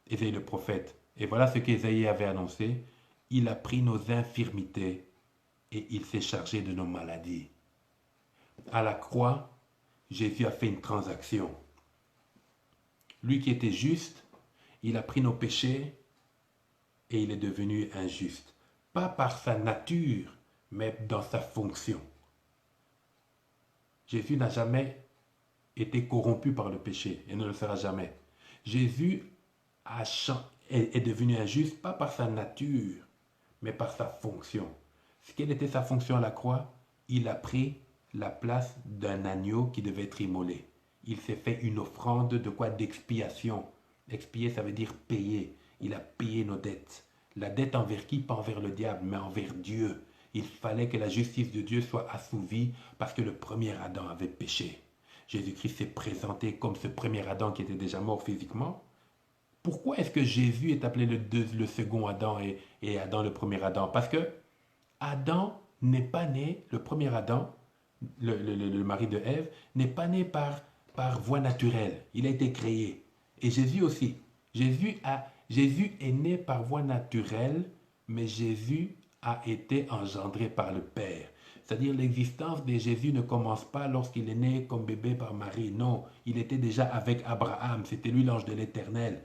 Ésaïe le prophète. Et voilà ce qu'Ésaïe avait annoncé. Il a pris nos infirmités et il s'est chargé de nos maladies. À la croix, Jésus a fait une transaction. Lui qui était juste, il a pris nos péchés et il est devenu injuste. Pas par sa nature, mais dans sa fonction. Jésus n'a jamais était corrompu par le péché et ne le sera jamais. Jésus est devenu injuste, pas par sa nature, mais par sa fonction. Quelle était sa fonction à la croix? Il a pris la place d'un agneau qui devait être immolé. Il s'est fait une offrande de quoi? D'expiation. Expier, ça veut dire payer. Il a payé nos dettes. La dette envers qui? Pas envers le diable, mais envers Dieu. Il fallait que la justice de Dieu soit assouvie parce que le premier Adam avait péché. Jésus-Christ s'est présenté comme ce premier Adam qui était déjà mort physiquement. Pourquoi est-ce que Jésus est appelé le second Adam et Adam le premier Adam? Parce que Adam n'est pas né, le premier Adam, le mari de Ève, n'est pas né par voie naturelle. Il a été créé. Et Jésus aussi. Jésus est né par voie naturelle, mais Jésus a été engendré par le Père. C'est-à-dire l'existence de Jésus ne commence pas lorsqu'il est né comme bébé par Marie. Non, il était déjà avec Abraham. C'était lui l'ange de l'Éternel.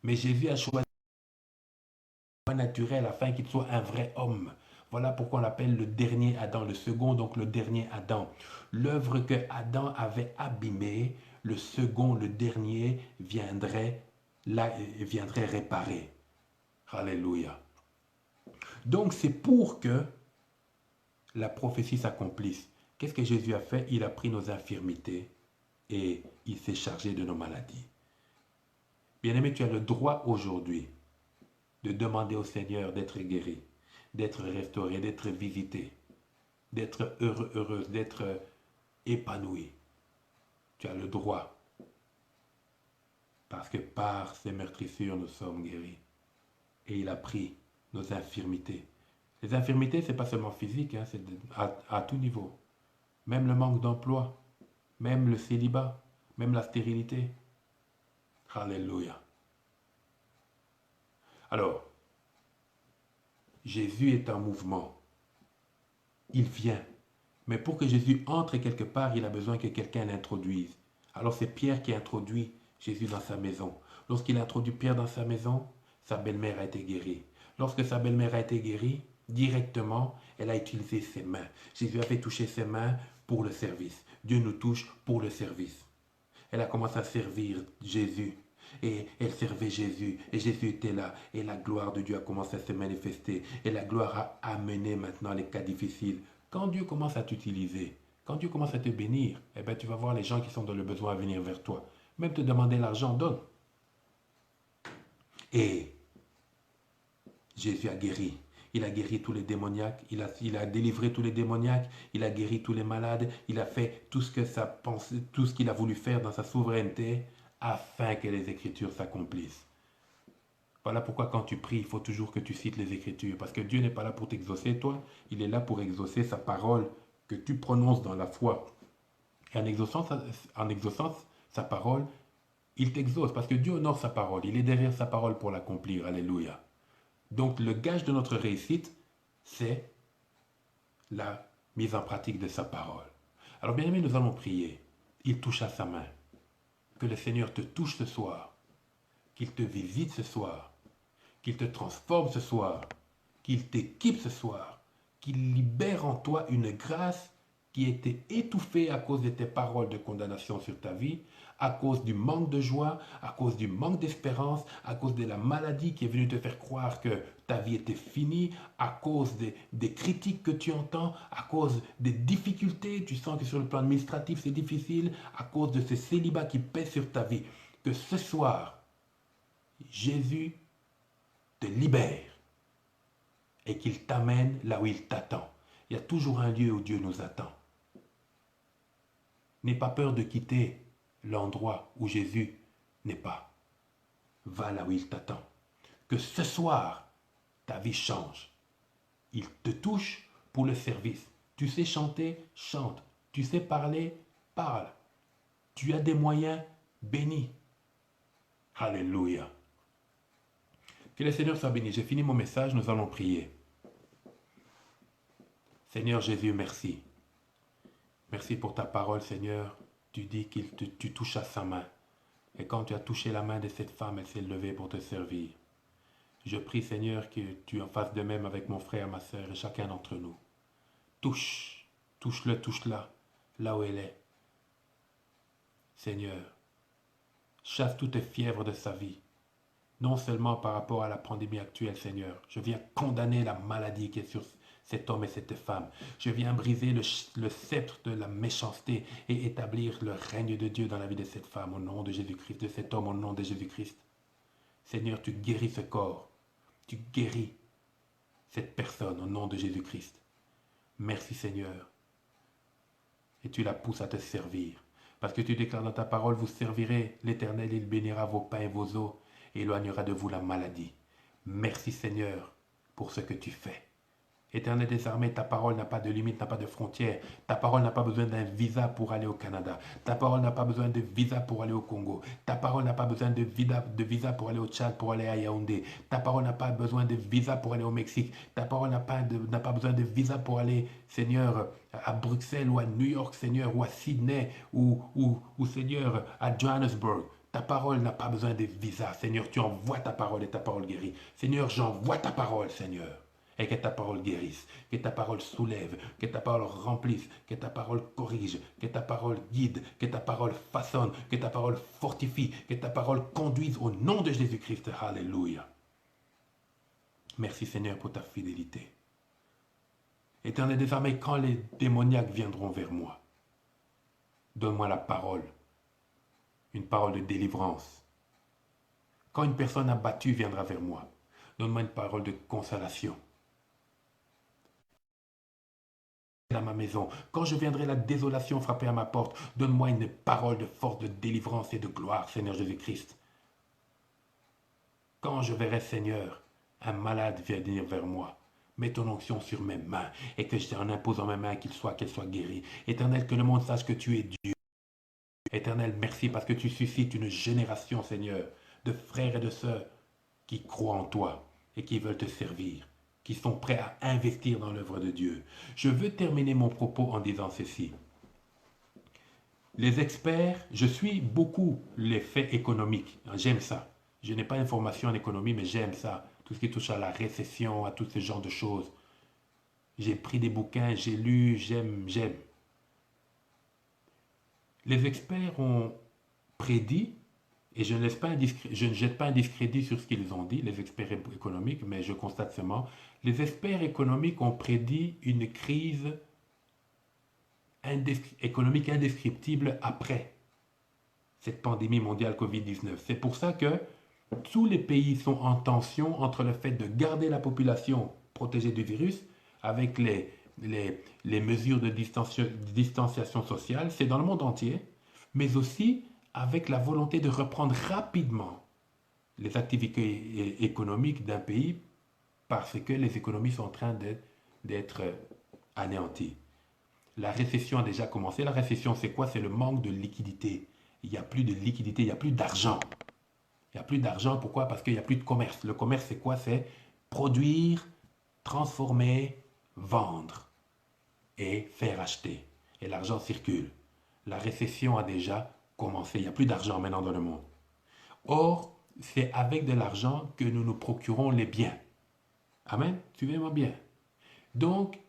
Mais Jésus a choisi la voie naturelle afin qu'il soit un vrai homme. Voilà pourquoi on l'appelle le dernier Adam, le second, donc le dernier Adam. L'œuvre que Adam avait abîmée, le second, le dernier, viendrait réparer. Alléluia. Donc c'est pour que la prophétie s'accomplisse. Qu'est-ce que Jésus a fait? Il a pris nos infirmités et il s'est chargé de nos maladies. Bien-aimé, tu as le droit aujourd'hui de demander au Seigneur d'être guéri, d'être restauré, d'être visité, d'être heureux, heureuse, d'être épanoui. Tu as le droit. Parce que par ses meurtrissures, nous sommes guéris. Et il a pris nos infirmités. Les infirmités, ce n'est pas seulement physique, hein, c'est à tout niveau. Même le manque d'emploi, même le célibat, même la stérilité. Alléluia. Alors, Jésus est en mouvement. Il vient. Mais pour que Jésus entre quelque part, il a besoin que quelqu'un l'introduise. Alors c'est Pierre qui introduit Jésus dans sa maison. Lorsqu'il a introduit Pierre dans sa maison, sa belle-mère a été guérie. Lorsque sa belle-mère a été guérie, directement, elle a utilisé ses mains. Jésus a fait toucher ses mains pour le service. Dieu nous touche pour le service. Elle a commencé à servir Jésus. Et elle servait Jésus. Et Jésus était là. Et la gloire de Dieu a commencé à se manifester. Et la gloire a amené maintenant les cas difficiles. Quand Dieu commence à t'utiliser, quand Dieu commence à te bénir, eh bien, tu vas voir les gens qui sont dans le besoin à venir vers toi. Même te demander l'argent, donne. Et Jésus a guéri. Il a guéri tous les démoniaques, il a délivré tous les démoniaques, il a guéri tous les malades, il a fait tout ce que ça pensait, tout ce qu'il a voulu faire dans sa souveraineté afin que les Écritures s'accomplissent. Voilà pourquoi quand tu pries, il faut toujours que tu cites les Écritures, parce que Dieu n'est pas là pour t'exaucer, toi, il est là pour exaucer sa parole que tu prononces dans la foi. Et en exauçant sa parole, il t'exauce, parce que Dieu honore sa parole, il est derrière sa parole pour l'accomplir. Alléluia. Donc le gage de notre réussite, c'est la mise en pratique de sa parole. Alors bien aimé, nous allons prier. Il touche à sa main. Que le Seigneur te touche ce soir. Qu'il te visite ce soir. Qu'il te transforme ce soir. Qu'il t'équipe ce soir. Qu'il libère en toi une grâce qui était étouffée à cause de tes paroles de condamnation sur ta vie, à cause du manque de joie, à cause du manque d'espérance, à cause de la maladie qui est venue te faire croire que ta vie était finie, à cause des critiques que tu entends, à cause des difficultés, tu sens que sur le plan administratif c'est difficile, à cause de ce célibat qui pèse sur ta vie. Que ce soir, Jésus te libère et qu'il t'amène là où il t'attend. Il y a toujours un lieu où Dieu nous attend. N'aie pas peur de quitter l'endroit où Jésus n'est pas. Va là où il t'attend. Que ce soir, ta vie change. Il te touche pour le service. Tu sais chanter, chante. Tu sais parler, parle. Tu as des moyens, bénis. Alléluia. Que le Seigneur soit béni. J'ai fini mon message, nous allons prier. Seigneur Jésus, merci. Merci pour ta parole, Seigneur. Tu dis que tu touches à sa main. Et quand tu as touché la main de cette femme, elle s'est levée pour te servir. Je prie, Seigneur, que tu en fasses de même avec mon frère, ma soeur et chacun d'entre nous. Touche-le, touche-la, là où elle est. Seigneur, chasse toutes les fièvres de sa vie. Non seulement par rapport à la pandémie actuelle, Seigneur. Je viens condamner la maladie qui est sur cet homme et cette femme. Je viens briser le sceptre de la méchanceté et établir le règne de Dieu dans la vie de cette femme au nom de Jésus-Christ, de cet homme au nom de Jésus-Christ. Seigneur, tu guéris ce corps. Tu guéris cette personne au nom de Jésus-Christ. Merci Seigneur. Et tu la pousses à te servir. Parce que tu déclares dans ta parole, vous servirez l'Éternel, il bénira vos pains et vos eaux et éloignera de vous la maladie. Merci Seigneur pour ce que tu fais. Éternel des armées, ta parole n'a pas de limite, n'a pas de frontières. Ta parole n'a pas besoin d'un visa pour aller au Canada. Ta parole n'a pas besoin de visa pour aller au Congo. Ta parole n'a pas besoin de visa pour aller au Tchad, pour aller à Yaoundé. Ta parole n'a pas besoin de visa pour aller au Mexique. Ta parole n'a pas besoin de visa pour aller, Seigneur, à Bruxelles ou à New York, Seigneur, ou à Sydney, ou Seigneur, à Johannesburg. Ta parole n'a pas besoin de visa. Seigneur, tu envoies ta parole et ta parole guérit. Seigneur, j'envoie ta parole, Seigneur. Et que ta parole guérisse, que ta parole soulève, que ta parole remplisse, que ta parole corrige, que ta parole guide, que ta parole façonne, que ta parole fortifie, que ta parole conduise au nom de Jésus-Christ. Alléluia. Merci Seigneur pour ta fidélité. Éternel des armées, quand les démoniaques viendront vers moi, donne-moi la parole, une parole de délivrance. Quand une personne abattue viendra vers moi, donne-moi une parole de consolation. À ma maison, quand je viendrai la désolation frapper à ma porte, donne-moi une parole de force, de délivrance et de gloire, Seigneur Jésus-Christ. Quand je verrai, Seigneur, un malade venir vers moi, mets ton onction sur mes mains et que en imposant mes mains qu'elle soit guérie. Éternel, que le monde sache que tu es Dieu. Éternel, merci parce que tu suscites une génération, Seigneur, de frères et de sœurs qui croient en toi et qui veulent te servir, qui sont prêts à investir dans l'œuvre de Dieu. Je veux terminer mon propos en disant ceci. Les experts, je suis beaucoup les faits économiques. J'aime ça. Je n'ai pas d'informations en économie, mais j'aime ça. Tout ce qui touche à la récession, à tout ce genre de choses. J'ai pris des bouquins, j'ai lu, j'aime. Les experts ont prédit, et je ne jette pas un discrédit sur ce qu'ils ont dit, les experts économiques, mais je constate seulement, les experts économiques ont prédit une crise économique indescriptible après cette pandémie mondiale Covid-19. C'est pour ça que tous les pays sont en tension entre le fait de garder la population protégée du virus avec les mesures de distanciation sociale, c'est dans le monde entier, mais aussi avec la volonté de reprendre rapidement les activités économiques d'un pays parce que les économies sont en train d'être anéanties. La récession a déjà commencé. La récession, c'est quoi? C'est le manque de liquidité. Il n'y a plus de liquidité, il n'y a plus d'argent. Il n'y a plus d'argent, pourquoi? Parce qu'il n'y a plus de commerce. Le commerce, c'est quoi? C'est produire, transformer, vendre et faire acheter. Et l'argent circule. La récession a déjà commencé. Il n'y a plus d'argent maintenant dans le monde. Or, c'est avec de l'argent que nous nous procurons les biens. Amen. Suivez-moi bien. Donc,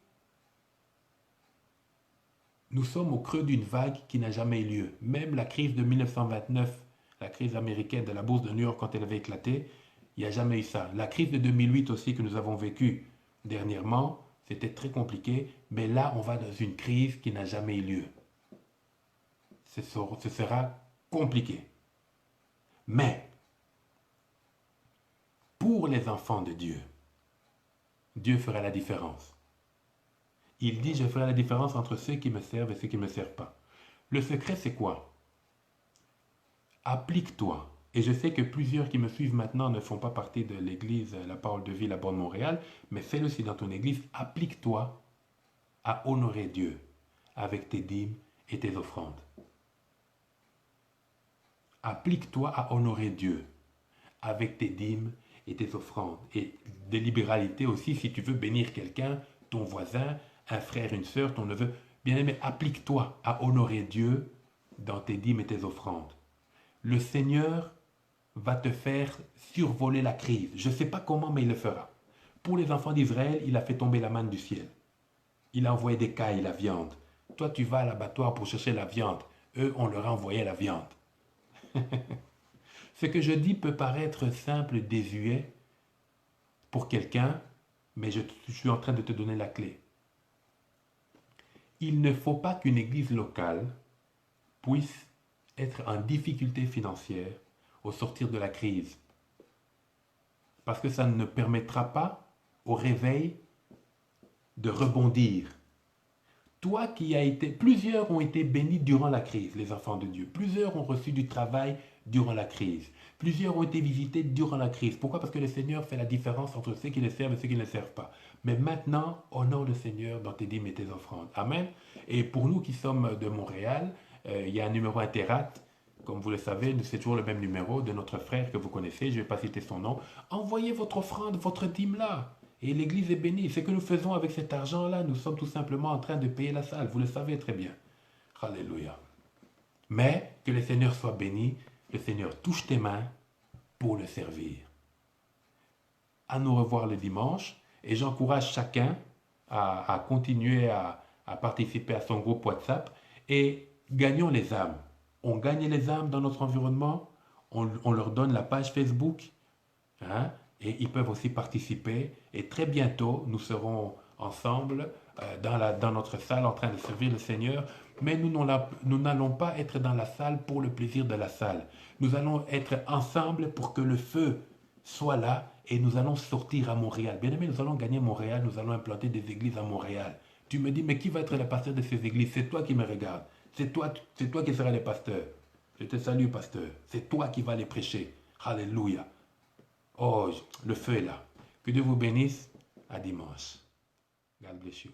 nous sommes au creux d'une vague qui n'a jamais eu lieu. Même la crise de 1929, la crise américaine de la bourse de New York quand elle avait éclaté, il n'y a jamais eu ça. La crise de 2008 aussi que nous avons vécue dernièrement, c'était très compliqué. Mais là, on va dans une crise qui n'a jamais eu lieu. Ce sera compliqué. Mais, pour les enfants de Dieu, Dieu fera la différence. Il dit, je ferai la différence entre ceux qui me servent et ceux qui ne me servent pas. Le secret, c'est quoi? Applique-toi. Et je sais que plusieurs qui me suivent maintenant ne font pas partie de l'église La Parole de Vie, la Bonne Montréal, mais fais-le aussi dans ton église. Applique-toi à honorer Dieu avec tes dîmes et tes offrandes. Applique-toi à honorer Dieu avec tes dîmes et tes offrandes. Et de libéralité aussi, si tu veux bénir quelqu'un, ton voisin, un frère, une sœur, ton neveu. Bien-aimé, applique-toi à honorer Dieu dans tes dîmes et tes offrandes. Le Seigneur va te faire survoler la crise. Je ne sais pas comment, mais il le fera. Pour les enfants d'Israël, il a fait tomber la manne du ciel. Il a envoyé des cailles, la viande. Toi, tu vas à l'abattoir pour chercher la viande. Eux, on leur a envoyé la viande. Ce que je dis peut paraître simple, désuet pour quelqu'un, mais je suis en train de te donner la clé. Il ne faut pas qu'une église locale puisse être en difficulté financière au sortir de la crise. Parce que ça ne permettra pas au réveil de rebondir. Toi qui as été, plusieurs ont été bénis durant la crise, les enfants de Dieu. Plusieurs ont reçu du travail durant la crise. Plusieurs ont été visités durant la crise. Pourquoi? Parce que le Seigneur fait la différence entre ceux qui le servent et ceux qui ne le servent pas. Mais maintenant, honore le Seigneur dans tes dîmes et tes offrandes. Amen. Et pour nous qui sommes de Montréal, il y a un numéro Interat. Comme vous le savez, c'est toujours le même numéro de notre frère que vous connaissez. Je ne vais pas citer son nom. Envoyez votre offrande, votre dîme là. Et l'église est bénie. Ce que nous faisons avec cet argent-là, nous sommes tout simplement en train de payer la salle. Vous le savez très bien. Alléluia. Mais que le Seigneur soit béni. Le Seigneur touche tes mains pour le servir. À nous revoir le dimanche. Et j'encourage chacun à continuer à participer à son groupe WhatsApp. Et gagnons les âmes. On gagne les âmes dans notre environnement. On leur donne la page Facebook. Hein? Et ils peuvent aussi participer. Et très bientôt, nous serons ensemble dans notre salle en train de servir le Seigneur. Mais nous n'allons pas être dans la salle pour le plaisir de la salle. Nous allons être ensemble pour que le feu soit là et nous allons sortir à Montréal. Bien aimé, nous allons gagner Montréal, nous allons implanter des églises à Montréal. Tu me dis, mais qui va être le pasteur de ces églises? C'est toi qui me regardes. C'est toi qui seras le pasteur. Je te salue, pasteur. C'est toi qui vas les prêcher. Alléluia. Oh, le feu est là. Que Dieu vous bénisse. À dimanche. God bless you.